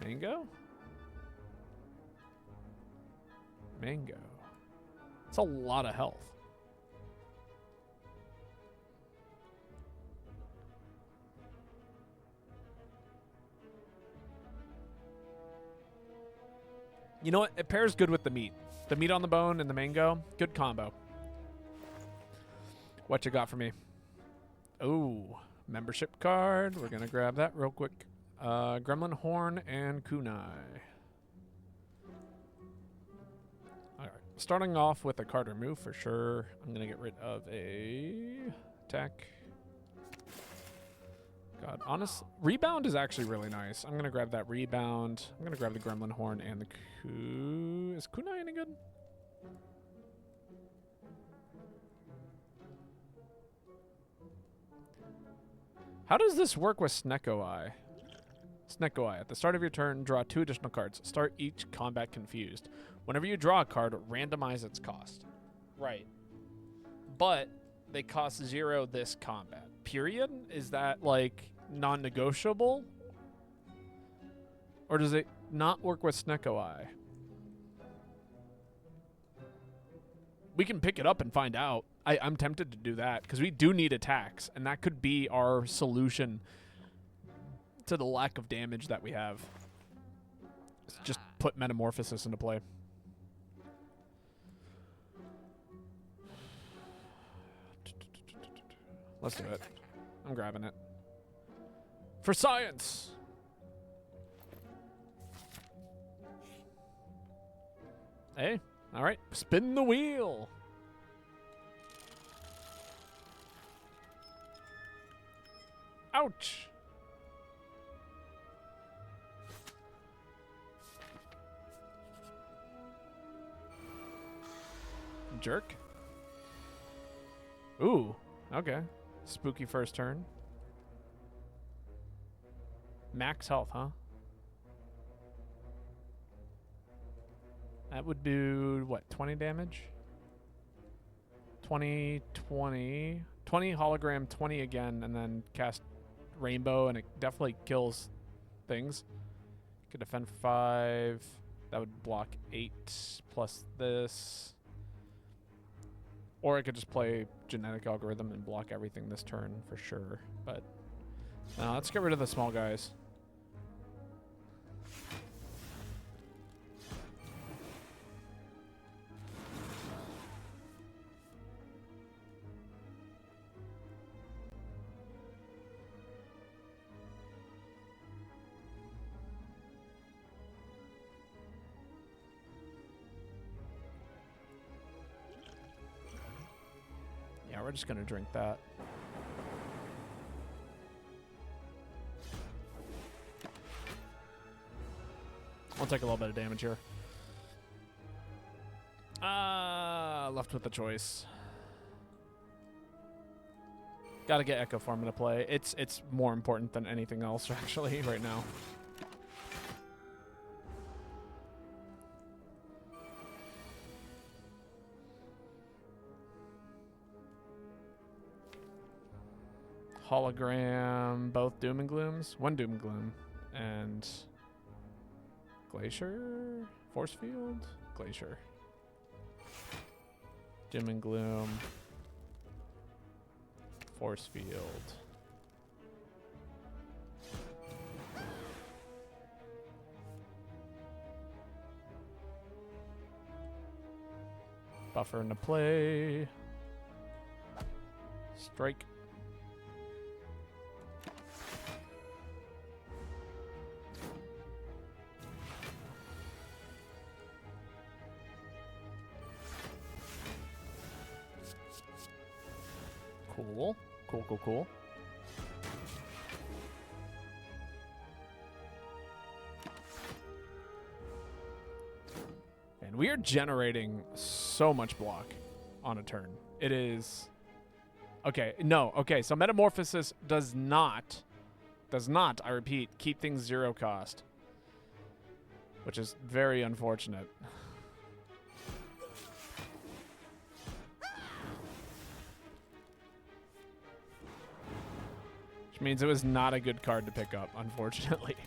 Mango? Mango. It's a lot of health. You know what? It pairs good with the meat. The meat on the bone and the mango. Good combo. What you got for me? Oh, membership card. We're going to grab that real quick. Gremlin Horn and Kunai. All right. Starting off with a card remove for sure. I'm going to get rid of a attack. God, honest. Rebound is actually really nice. I'm going to grab that rebound. I'm going to grab the Gremlin Horn and the Is Kunai any good? How does this work with Snecko Eye? Snecko Eye. At the start of your turn, draw 2 additional cards. Start each combat confused. Whenever you draw a card, randomize its cost. Right. But they cost 0 this combat. Period? Is that, like, non-negotiable? Or does it not work with Snecko Eye? We can pick it up and find out. I'm tempted to do that, because we do need attacks, and that could be our solution to the lack of damage that we have. Let's just put Metamorphosis into play. Let's do it. I'm grabbing it. For science! Hey, all right. Spin the wheel. Ouch. Jerk. Ooh, okay. Spooky first turn. Max health, huh? That would do, what, 20 damage? 20, 20. 20 hologram, 20 again, and then cast Rainbow, and it definitely kills things. Could defend for 5. That would block 8 plus this. Or I could just play Genetic Algorithm and block everything this turn for sure. But let's get rid of the small guys. Yeah, we're just going to drink that. I'll take a little bit of damage here. Left with the choice. Gotta get Echo Form into play. It's more important than anything else, actually, right now. Hologram, both Doom and Glooms. One Doom and Gloom. And Glacier? Force Field? Glacier. Doom and Gloom. Force Field. Buffer into play. Strike. Cool. Cool, cool, cool. We are generating so much block on a turn. It is... Okay, no. Okay, so Metamorphosis does not, I repeat, keep things 0 cost. Which is very unfortunate. Which means it was not a good card to pick up, unfortunately.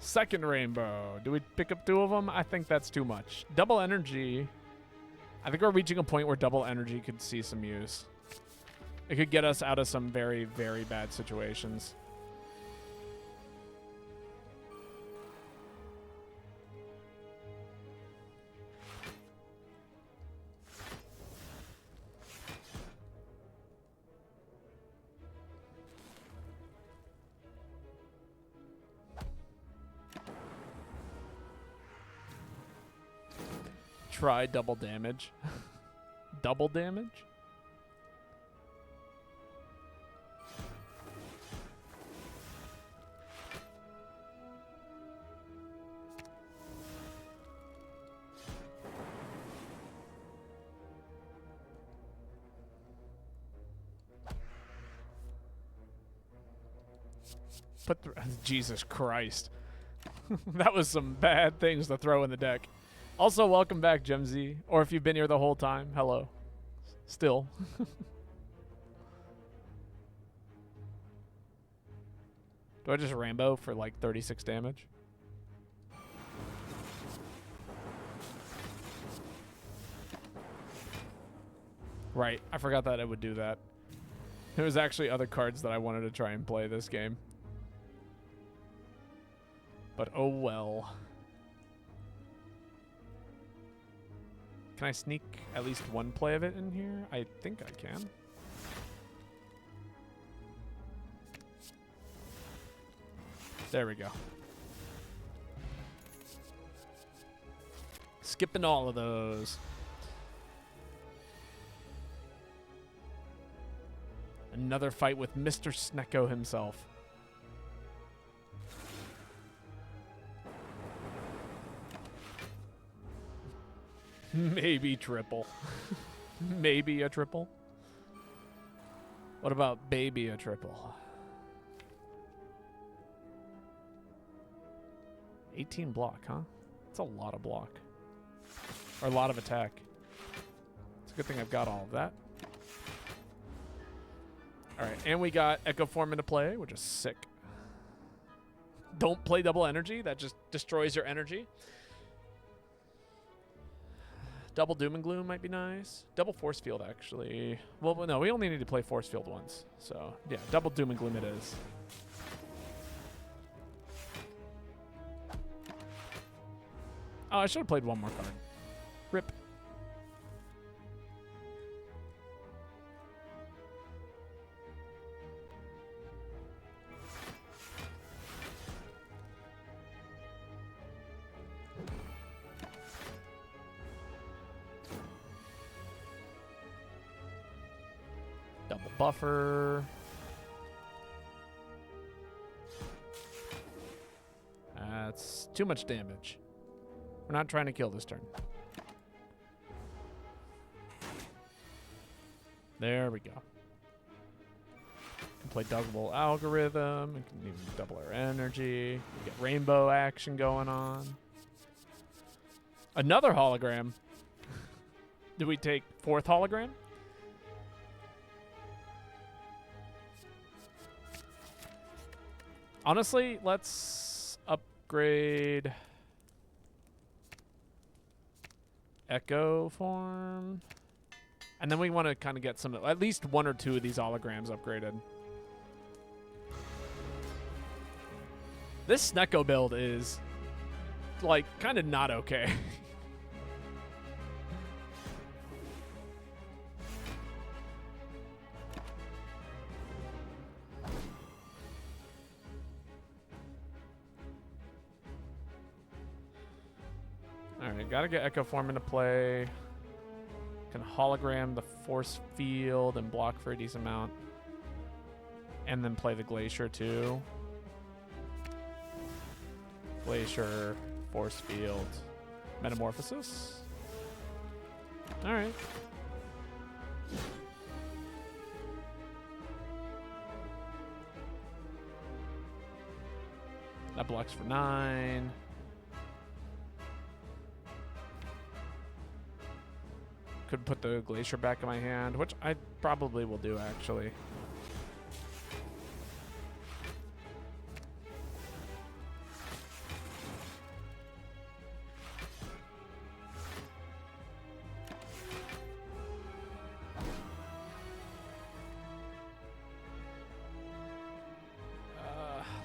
Second rainbow. Do we pick up 2 of them? I think that's too much. Double energy. I think we're reaching a point where double energy could see some use. It could get us out of some very, very bad situations. Try double damage. Double damage? Jesus Christ. That was some bad things to throw in the deck. Also, welcome back, Gemzy. Or if you've been here the whole time, hello. Still. Do I just Rambo for like 36 damage? Right, I forgot that it would do that. There was actually other cards that I wanted to try and play this game. But oh well. Can I sneak at least one play of it in here? I think I can. There we go. Skipping all of those. Another fight with Mr. Snecko himself. Maybe triple. Maybe a triple. What about baby a triple? 18 block, huh? That's a lot of block. Or a lot of attack. It's a good thing I've got all of that. Alright, and we got Echo Form into play, which is sick. Don't play double energy. That just destroys your energy. Double Doom and Gloom might be nice. Double Force Field, actually. Well, no, we only need to play Force Field once. So, yeah, double Doom and Gloom it is. Oh, I should have played one more card. Rip. Double buffer. That's too much damage. We're not trying to kill this turn. There we go. Can play double algorithm. We can even double our energy. We get rainbow action going on. Another hologram. Did we take fourth hologram? Honestly, let's upgrade Echo Form. And then we want to kind of get some, at least one or two of these holograms upgraded. This Snecko build is, like, kind of not okay. Alright, gotta get Echo Form into play. Can hologram the Force Field and block for a decent amount. And then play the Glacier too. Glacier, Force Field. Metamorphosis. All right. That blocks for 9. Could put the Glacier back in my hand, which I probably will do, actually.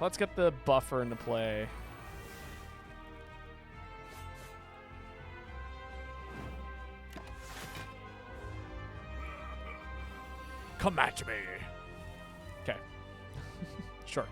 Let's get the buffer into play. Come at me. Okay. Sure.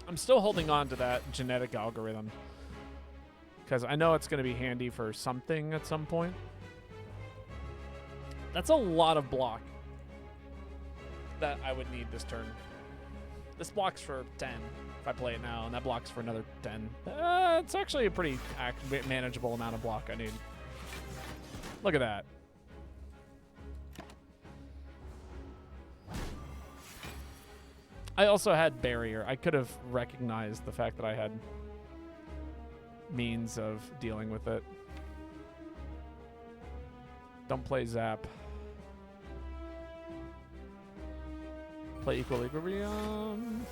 I'm still holding on to that genetic algorithm because I know it's going to be handy for something at some point. That's a lot of block that I would need this turn. This blocks for 10 if I play it now, and that blocks for another 10. It's actually a pretty manageable amount of block I need. Look at that. I also had barrier. I could have recognized the fact that I had means of dealing with it. Don't play Zap. Play Equilibrium.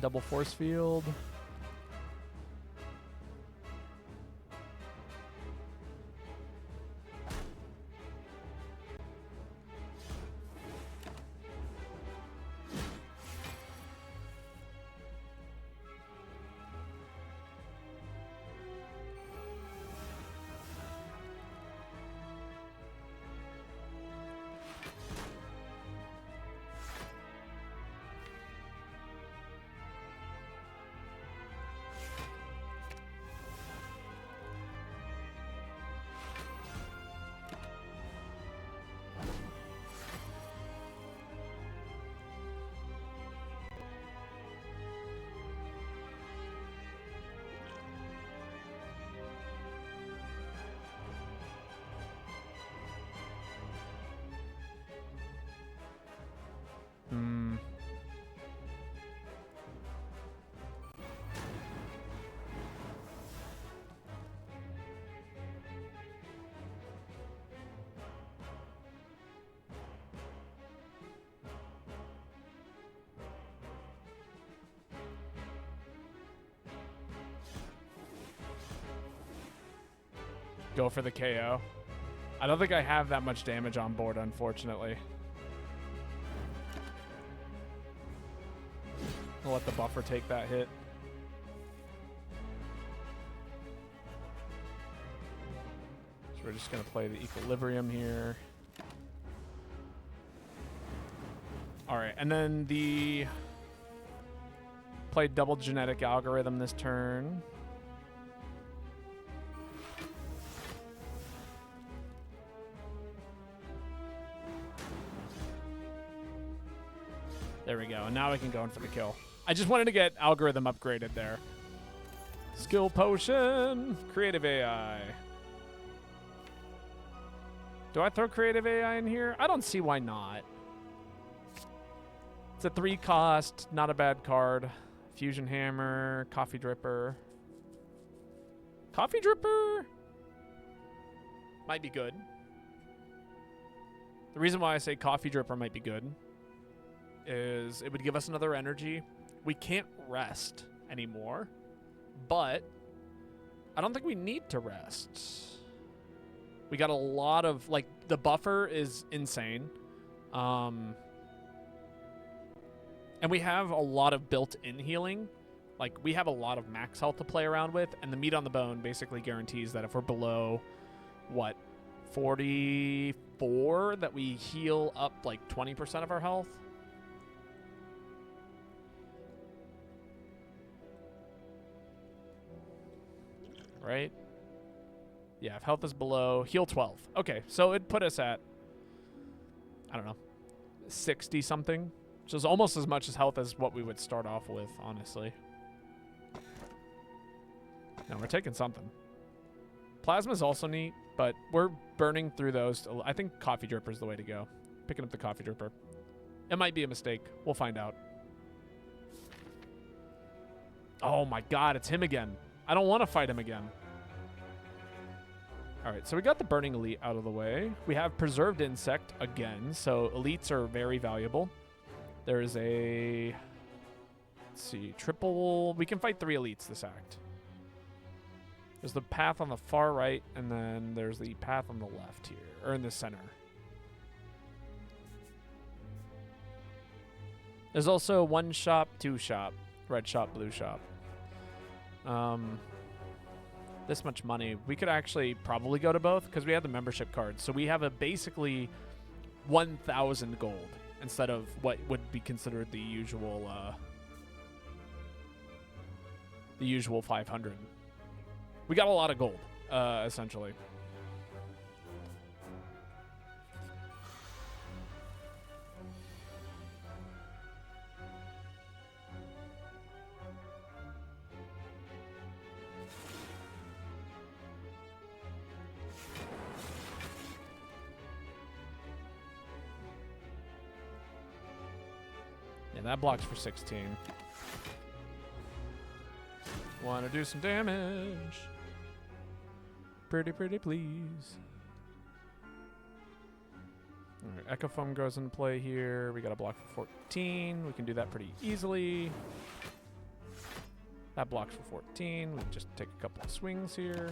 Double force field. Go for the KO. I don't think I have that much damage on board, unfortunately. I'll let the buffer take that hit. So we're just going to play the Equilibrium here. All right, and then the... Play double genetic algorithm this turn. There we go. And now we can go in for the kill. I just wanted to get algorithm upgraded there. Skill potion. Creative AI. Do I throw creative AI in here? I don't see why not. It's a 3 cost. Not a bad card. Fusion Hammer. Coffee Dripper. Coffee Dripper might be good. The reason why I say Coffee Dripper might be good is it would give us another energy. We can't rest anymore, but I don't think we need to rest. We got a lot of, like, the buffer is insane. And we have a lot of built-in healing. Like, we have a lot of max health to play around with, and the meat on the bone basically guarantees that if we're below, what, 44, that we heal up, like, 20% of our health. Right? Yeah, if health is below, heal 12. Okay, so it'd put us at, I don't know, 60-something. Which is almost as much as health as what we would start off with, honestly. No, we're taking something. Plasma's also neat, but we're burning through those. I think Coffee Dripper's the way to go. Picking up the Coffee Dripper. It might be a mistake. We'll find out. Oh my god, it's him again. I don't want to fight him again. Alright, so we got the Burning Elite out of the way. We have Preserved Insect again, so elites are very valuable. There is a... Let's see, triple... We can fight 3 elites this act. There's the path on the far right, and then there's the path on the left here, or in the center. There's also 1 shop, 2 shop, red shop, blue shop. This much money. We could actually probably go to both because we have the membership cards. So we have a basically 1,000 gold instead of what would be considered the usual 500. We got a lot of gold, essentially. That blocks for 16. Want to do some damage? Pretty please. Alright, Echo Foam goes into play here. We got a block for 14. We can do that pretty easily. That blocks for 14. We can just take a couple of swings here.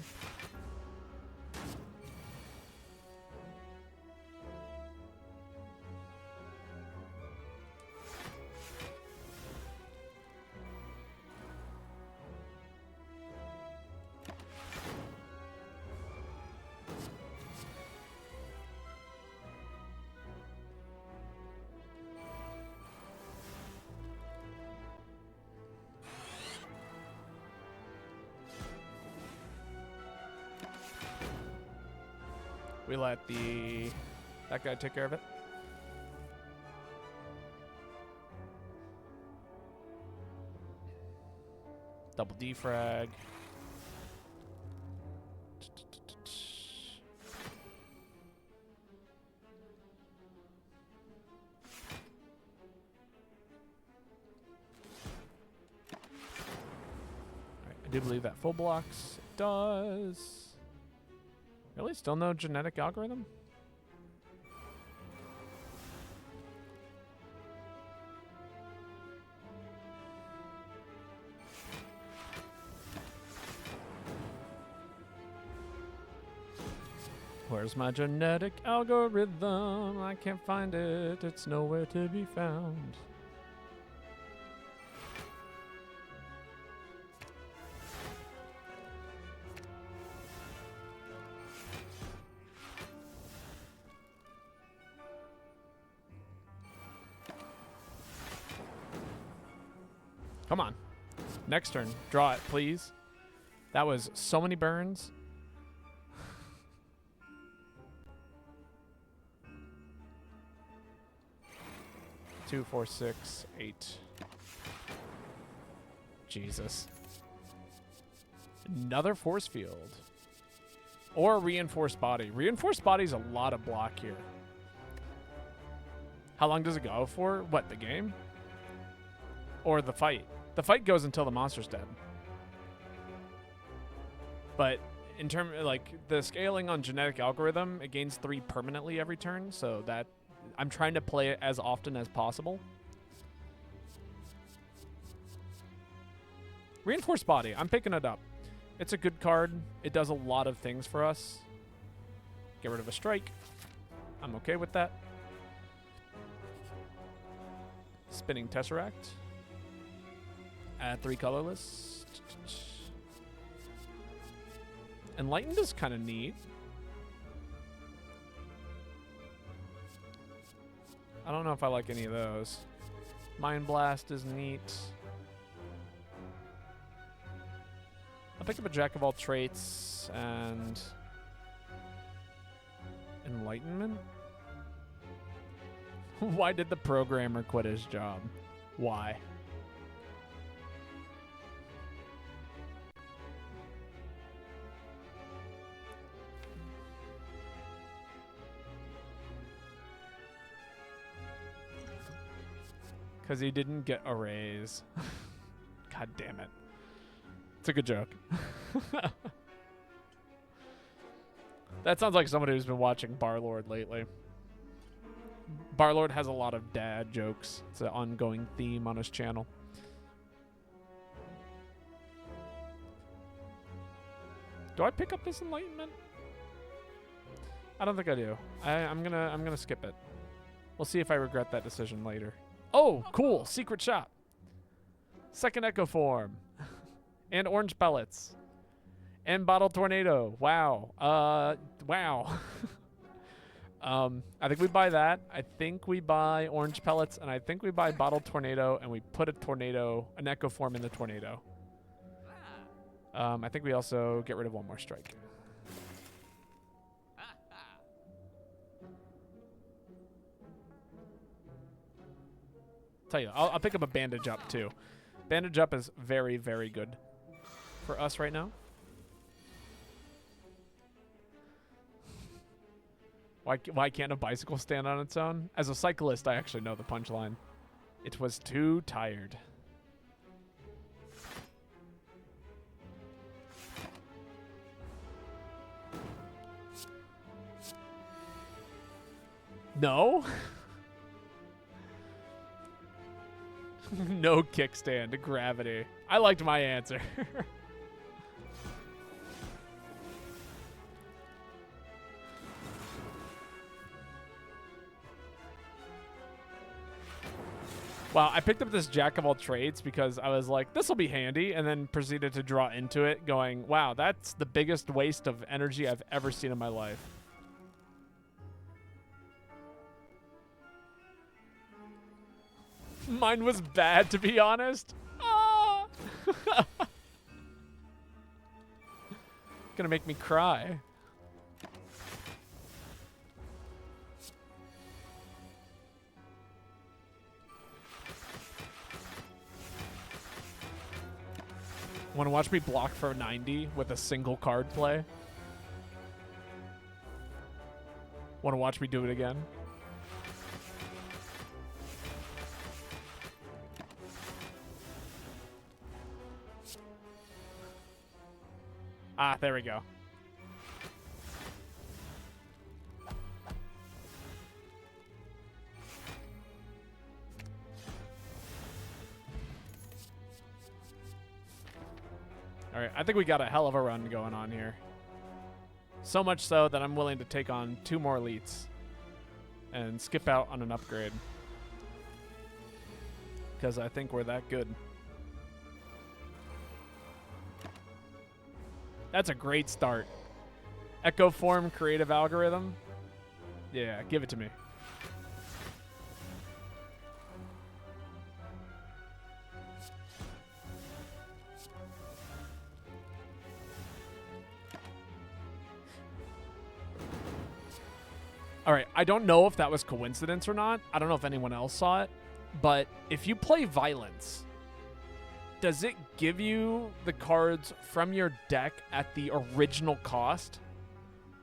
We let that guy take care of it. Double defrag. Alright, I do believe that full blocks. It does. Really? Still no genetic algorithm? Where's my genetic algorithm? I can't find it. It's nowhere to be found. Come on. Next turn. Draw it, please. That was so many burns. 2, 4, 6, 8. Jesus. Another force field. Or reinforced body. Reinforced body's a lot of block here. How long does it go for? What, the game? Or the fight? The fight goes until the monster's dead. But in terms like the scaling on genetic algorithm, it gains 3 permanently every turn, so that I'm trying to play it as often as possible. Reinforced body, I'm picking it up. It's a good card. It does a lot of things for us. Get rid of a strike. I'm okay with that. Spinning Tesseract. Add 3 colorless. Enlightened is kind of neat. I don't know if I like any of those. Mind Blast is neat. I'll pick up a Jack of all traits and Enlightenment. Why did the programmer quit his job? Why? Because he didn't get a raise. God damn it. It's a good joke. That sounds like somebody who's been watching Barlord lately. Barlord has a lot of dad jokes. It's an ongoing theme on his channel. Do I pick up this Enlightenment? I don't think I do. I'm gonna skip it. We'll see if I regret that decision later. Oh, cool. Secret shop. Second Echo Form. And orange pellets. And bottle tornado. Wow. Wow. I think we buy that. I think we buy orange pellets, and I think we buy bottle tornado, and we put an Echo Form in the tornado. I think we also get rid of one more strike. Tell you, I'll pick up a Bandage Up too. Bandage Up is very, very good for us right now. Why can't a bicycle stand on its own? As a cyclist, I actually know the punchline. It was too tired. No? No kickstand, gravity. I liked my answer. Wow, I picked up this Jack of all trades because I was like, this will be handy, and then proceeded to draw into it going, wow, that's the biggest waste of energy I've ever seen in my life. Mine was bad, to be honest. Ah! Gonna make me cry. Want to watch me block for 90 with a single card play? Want to watch me do it again? Ah, there we go. All right, I think we got a hell of a run going on here. So much so that I'm willing to take on 2 more elites and skip out on an upgrade. Because I think we're that good. That's a great start. Echo Form creative algorithm. Yeah, give it to me. All right, I don't know if that was coincidence or not. I don't know if anyone else saw it. But if you play Violence, does it give you the cards from your deck at the original cost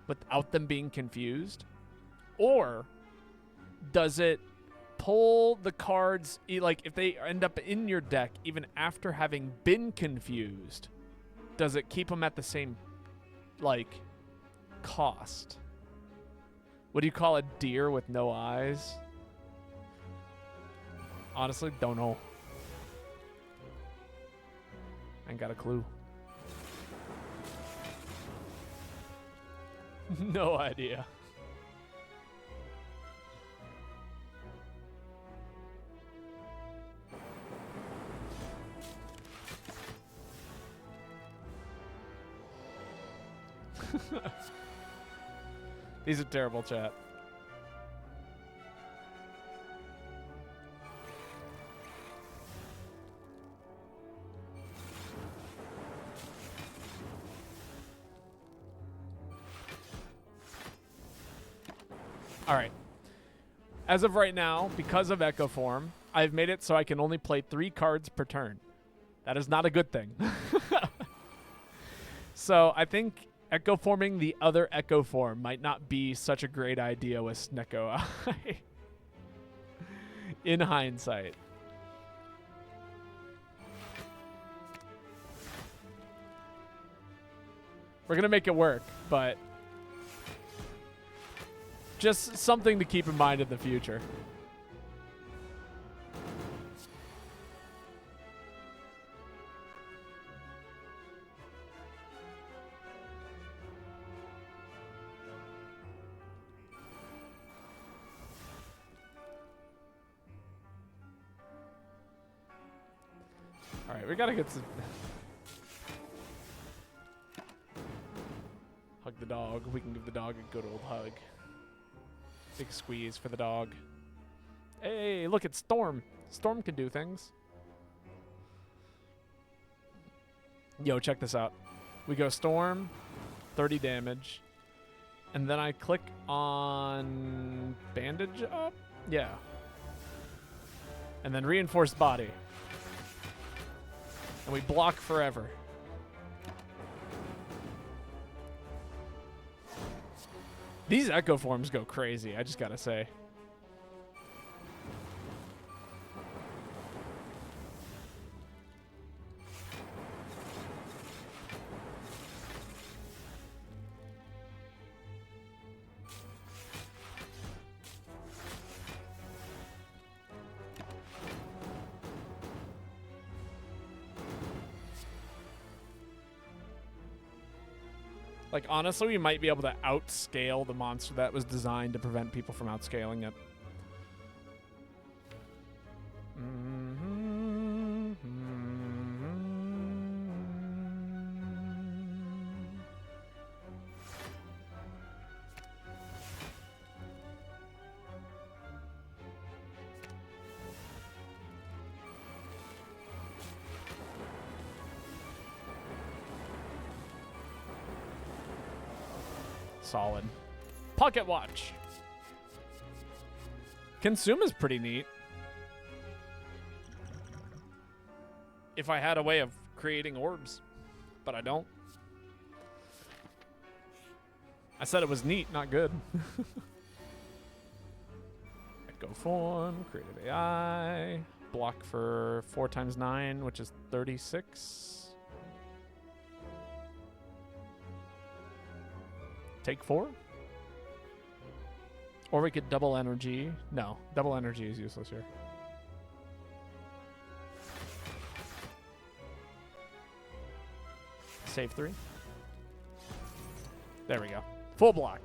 without them being confused? Or does it pull the cards, like if they end up in your deck even after having been confused, does it keep them at the same, like, cost? What do you call a deer with no eyes? Honestly, don't know. Ain't got a clue. No idea. These are terrible, chat. All right. As of right now, because of Echo Form, I've made it so I can only play 3 cards per turn. That is not a good thing. So I think Echo Forming the other Echo Form might not be such a great idea with Snecko Eye. In hindsight. We're going to make it work, but just something to keep in mind in the future. All right, we got to get some... Hug the dog. We can give the dog a good old hug. Big squeeze for the dog. Hey, look, it's Storm. Storm can do things. Yo, check this out. We go Storm, 30 damage. And then I click on Bandage Up? Yeah. And then Reinforced Body. And we block forever. These Echo Forms go crazy, I just gotta say. Like, honestly, we might be able to outscale the monster that was designed to prevent people from outscaling it. Solid. Pocket Watch. Consume is pretty neat. If I had a way of creating orbs, but I don't. I said it was neat, not good. Echo Form, Creative AI, block for 4 times 9, which is 36. Take 4? Or we could double energy. No, double energy is useless here. Save 3. There we go. Full block.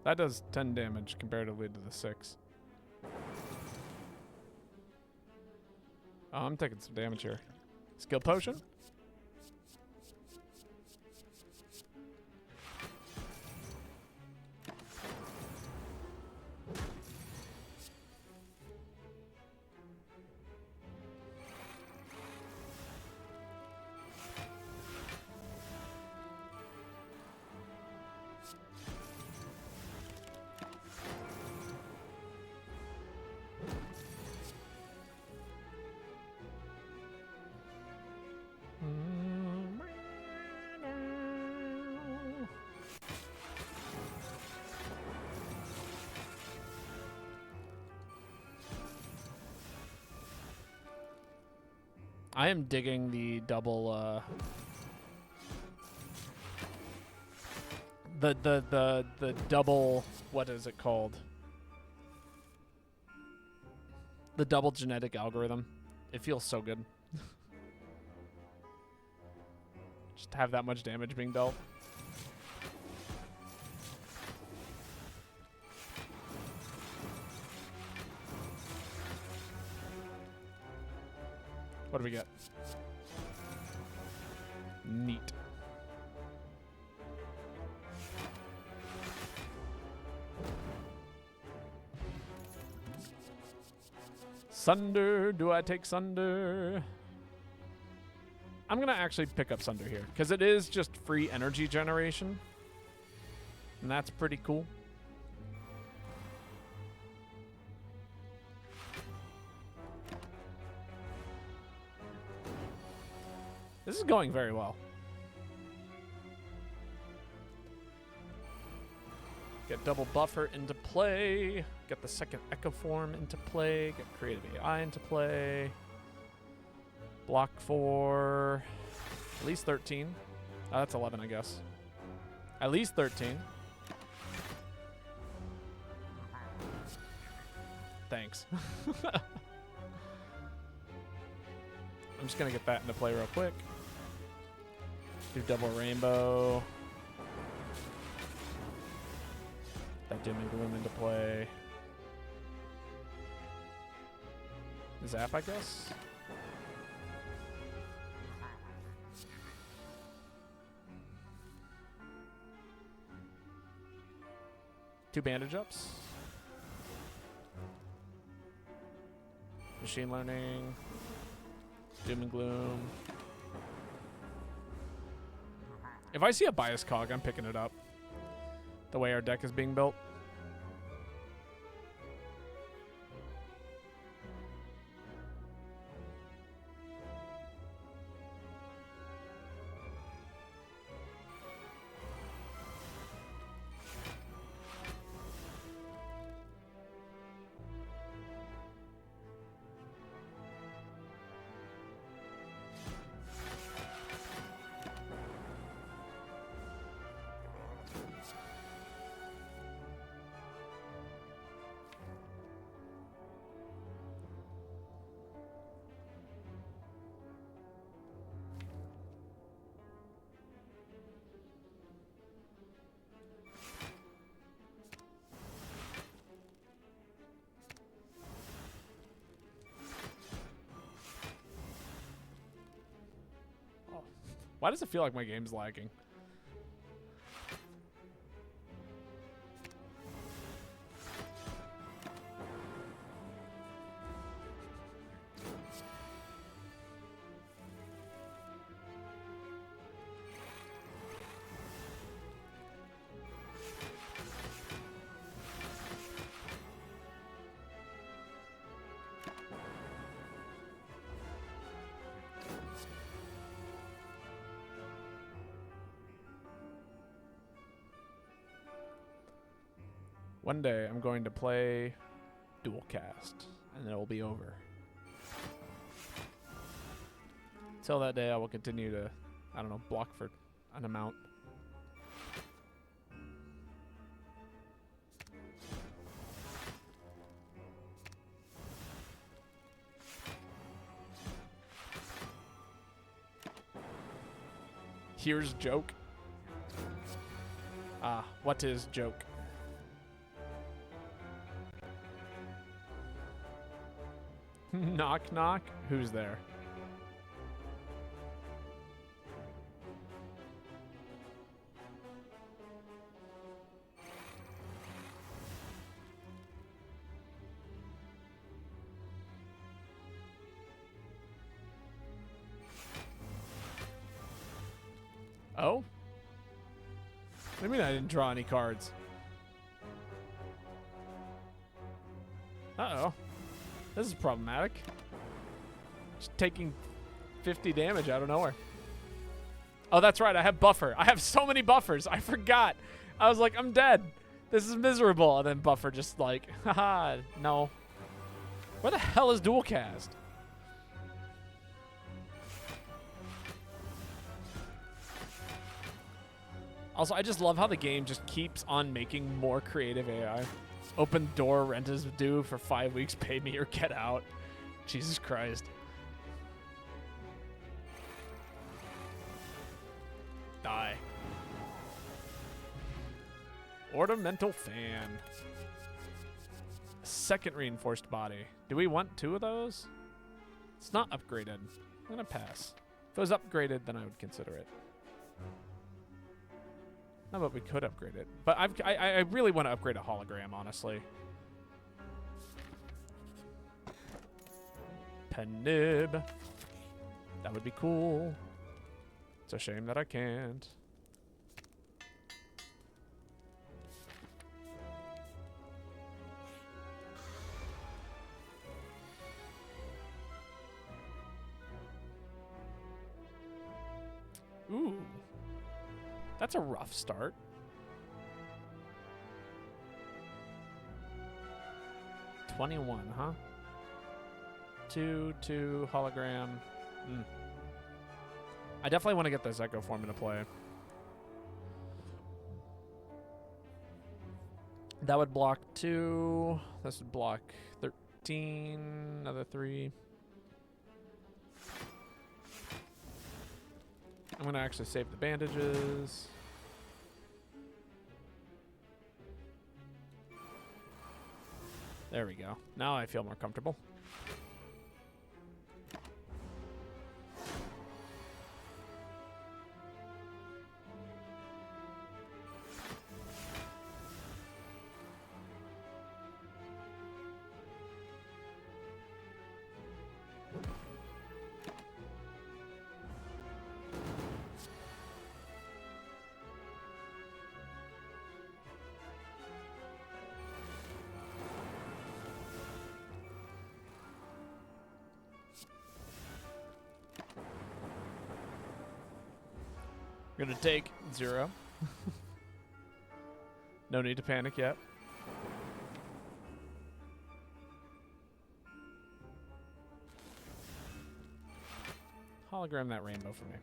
That does 10 damage comparatively to the 6. Oh, I'm taking some damage here. Skill potion? I am digging the double the double, what is it called? The double genetic algorithm. It feels so good. Just to have that much damage being dealt. What do we get? Neat. Sunder. Do I take Sunder? I'm going to actually pick up Sunder here because it is just free energy generation. And that's pretty cool. This is going very well. Get double buffer into play. Get the second echo form into play. Get creative AI into play. Block for at least 13. Oh, that's 11, I guess. At least 13. Thanks. I'm just going to get that into play real quick. Do double rainbow. That doom and gloom into play. Zap, I guess. Two bandage ups. Machine learning. Doom and gloom. If I see a bias cog, I'm picking it up. The way our deck is being built. Why does it feel like my game's lagging? One day I'm going to play dual cast, and it will be over. Till that day, I will continue to, I don't know, block for an amount. Here's joke. What is joke? Knock, knock. Who's there? Oh? What do you mean I didn't draw any cards? Uh-oh. This is problematic. Just taking 50 damage out of nowhere. Oh, that's right. I have buffer. I have so many buffers. I forgot. I was like, I'm dead. This is miserable. And then buffer just like, haha, no. Where the hell is dual cast? Also, I just love how the game just keeps on making more creative AI. Open door, rent is due for 5 weeks, pay me or get out. Jesus Christ. Die. Ornamental fan. Second reinforced body. Do we want 2 of those? It's not upgraded. I'm gonna pass. If it was upgraded, then I would consider it. No, but we could upgrade it. But I really want to upgrade a hologram, honestly. Penib. That would be cool. It's a shame that I can't. Ooh. That's a rough start. $21, huh? 2 hologram. I definitely want to get this Echo Form into play. That would block 2. This would block 13. Another 3. I'm going to actually save the bandages. There we go. Now I feel more comfortable. We're gonna take 0. No need to panic yet. Hologram that rainbow for me.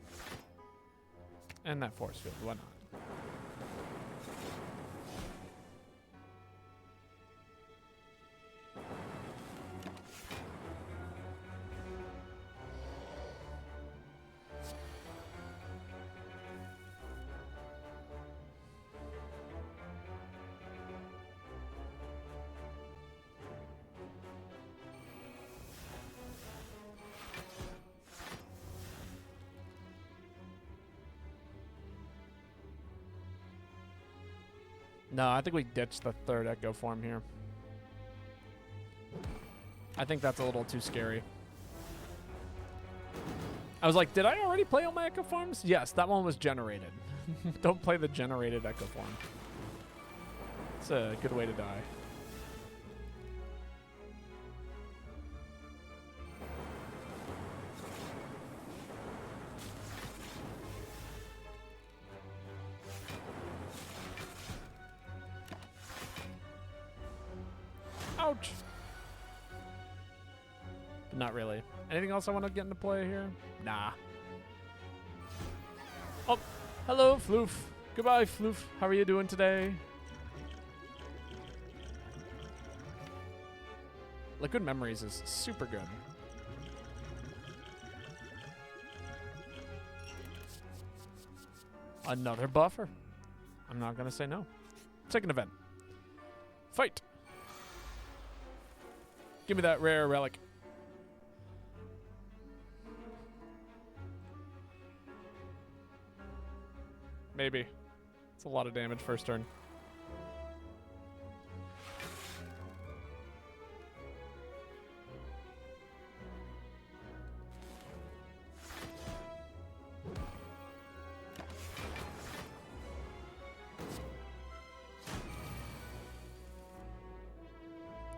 And that force field, why not? No, I think we ditched the third Echo Form here. I think that's a little too scary. I was like, did I already play all my Echo Forms? Yes, that one was generated. Don't play the generated Echo Form. It's a good way to die. Ouch. But not really. Anything else I want to get into play here? Nah. Oh, hello, Floof. Goodbye, Floof. How are you doing today? Liquid Memories is super good. Another buffer. I'm not going to say no. Second event. Fight. Give me that rare relic. Maybe. It's a lot of damage first turn.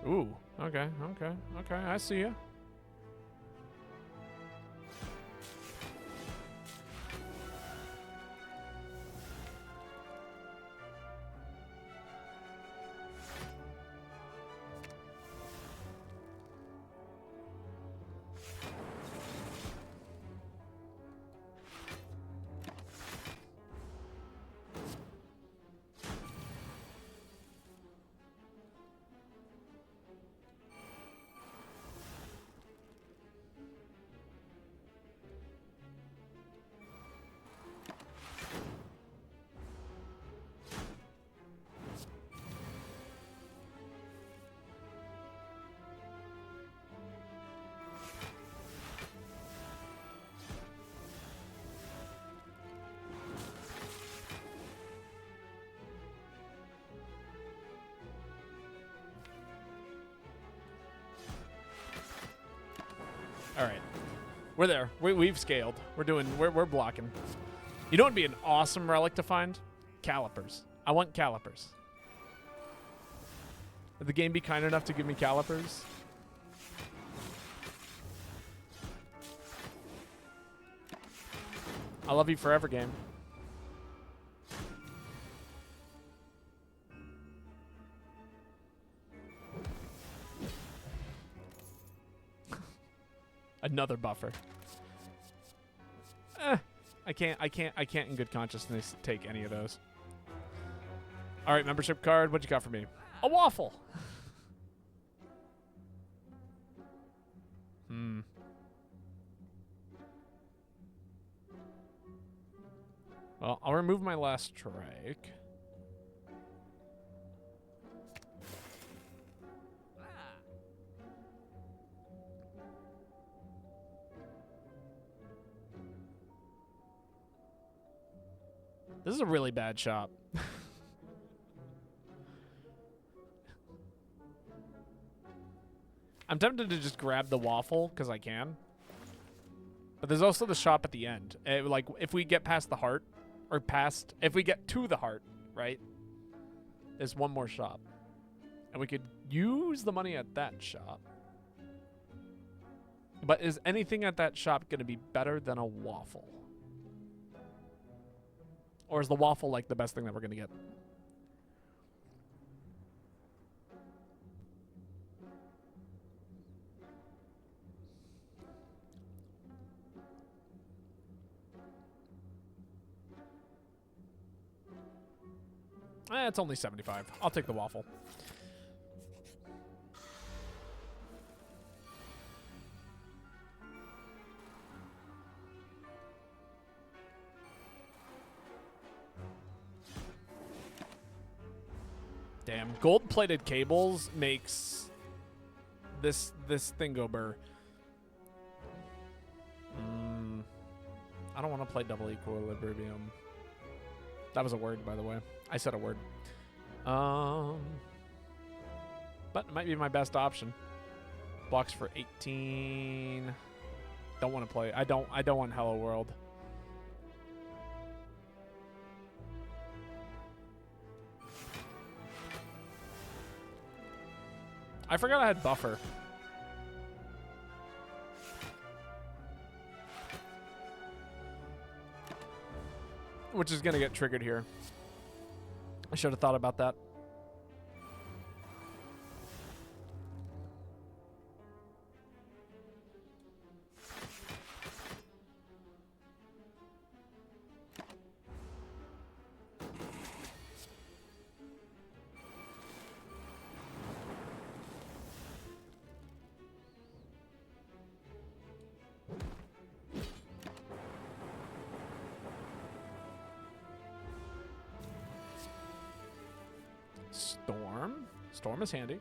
Ooh, okay, I see ya. All right. We're there. We've scaled. We're blocking. You know what would be an awesome relic to find? Calipers. I want calipers. Would the game be kind enough to give me calipers? I love you forever, game. Another buffer. I can't in good consciousness take any of those. All right, membership card. What you got for me? A waffle. Well, I'll remove my last strike. This is a really bad shop. I'm tempted to just grab the waffle because I can. But there's also the shop at the end. Like, if we get past the heart, or past, if we get to the heart, right? There's one more shop. And we could use the money at that shop. But is anything at that shop going to be better than a waffle? Or is the waffle like the best thing that we're going to get? It's only 75. I'll take the waffle. Damn, gold-plated cables makes this thing go burr. I don't want to play double equilibrium. That was a word, by the way. I said a word. But it might be my best option. Blocks for 18. Don't want to play. I don't want Hello World. I forgot I had buffer. Which is going to get triggered here. I should have thought about that. Storm is handy.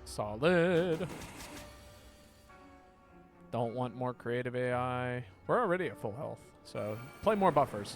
Solid. Don't want more creative AI. We're already at full health, so play more buffers.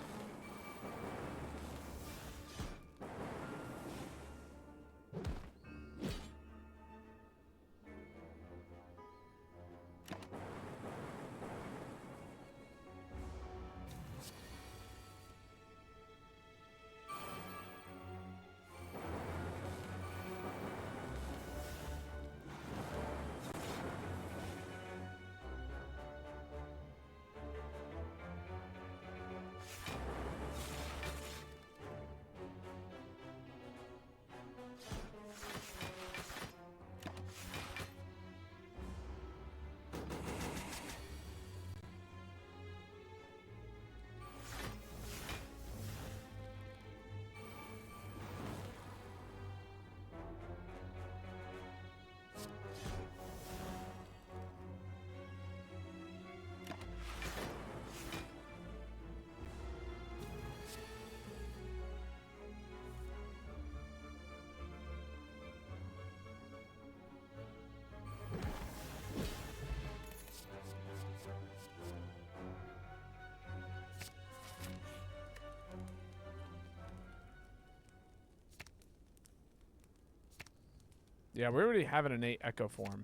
Yeah, we already have an innate Echo form.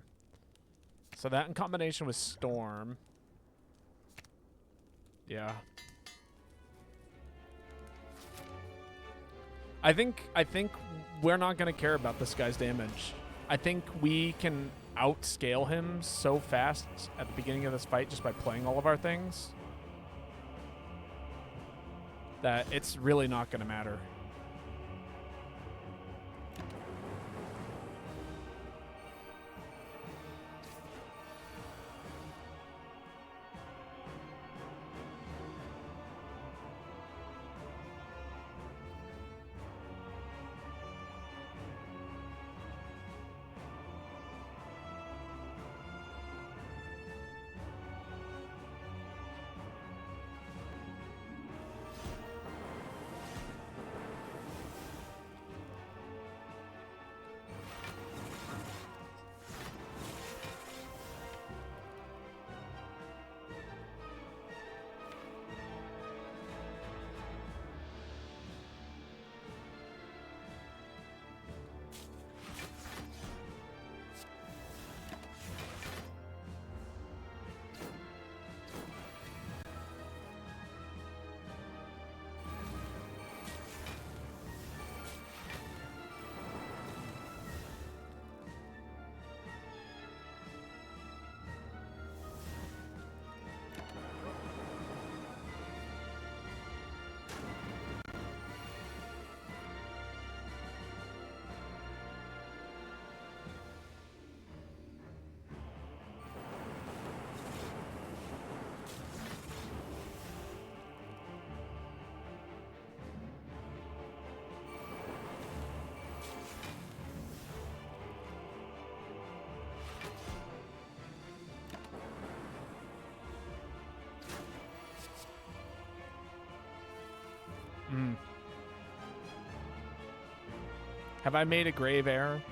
So that in combination with Storm. Yeah. I think we're not going to care about this guy's damage. I think we can outscale him so fast at the beginning of this fight just by playing all of our things that it's really not going to matter. Have I made a grave error?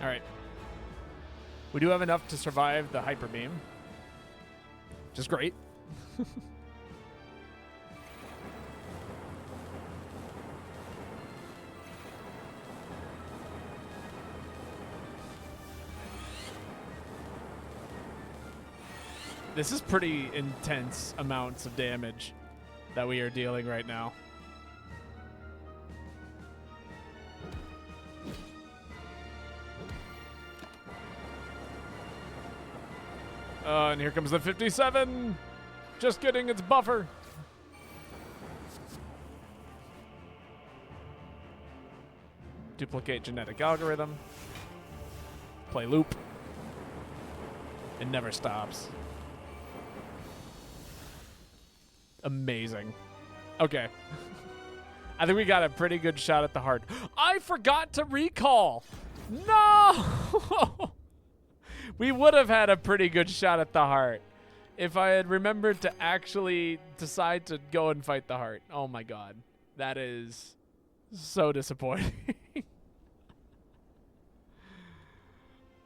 All right. We do have enough to survive the Hyper Beam, which is great. This is pretty intense amounts of damage that we are dealing right now. And here comes the 57. Just getting its buffer. Duplicate genetic algorithm. Play loop. It never stops. Amazing. Okay. I think we got a pretty good shot at the heart. I forgot to recall. No! We would have had a pretty good shot at the heart if I had remembered to actually decide to go and fight the heart. Oh my god. That is so disappointing.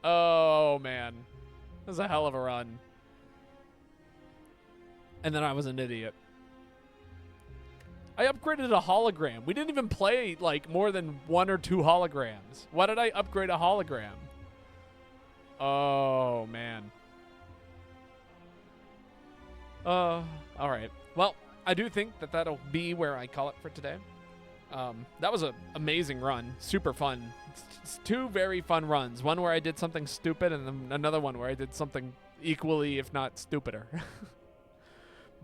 Oh man. That was a hell of a run. And then I was an idiot. I upgraded a hologram. We didn't even play like more than 1 or 2 holograms. Why did I upgrade a hologram? Oh, man. All right. Well, I do think that that'll be where I call it for today. That was an amazing run. Super fun. It's 2 very fun runs. One where I did something stupid and then another one where I did something equally, if not stupider.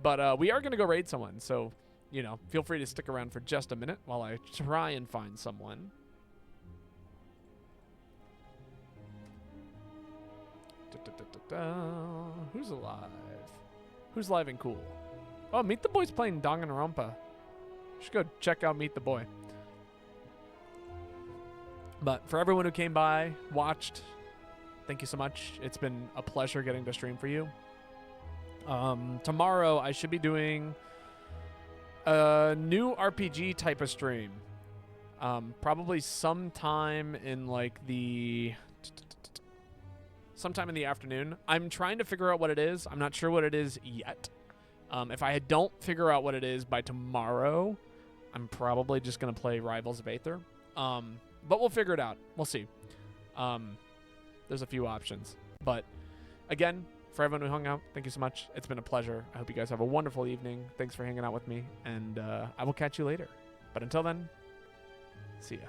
But we are going to go raid someone, so, you know, feel free to stick around for just a minute while I try and find someone. Who's alive? Who's live and cool? Oh, Meet the Boy's playing Danganronpa. Should go check out Meet the Boy. But for everyone who came by, watched, thank you so much. It's been a pleasure getting to stream for you. Tomorrow I should be doing a new RPG type of stream. Probably sometime in like sometime in the afternoon. I'm trying to figure out what it is. I'm not sure what it is yet. If I don't figure out what it is by tomorrow, I'm probably just going to play Rivals of Aether. But we'll figure it out. We'll see. There's a few options. But again, for everyone who hung out, thank you so much. It's been a pleasure. I hope you guys have a wonderful evening. Thanks for hanging out with me. And I will catch you later. But until then, see ya.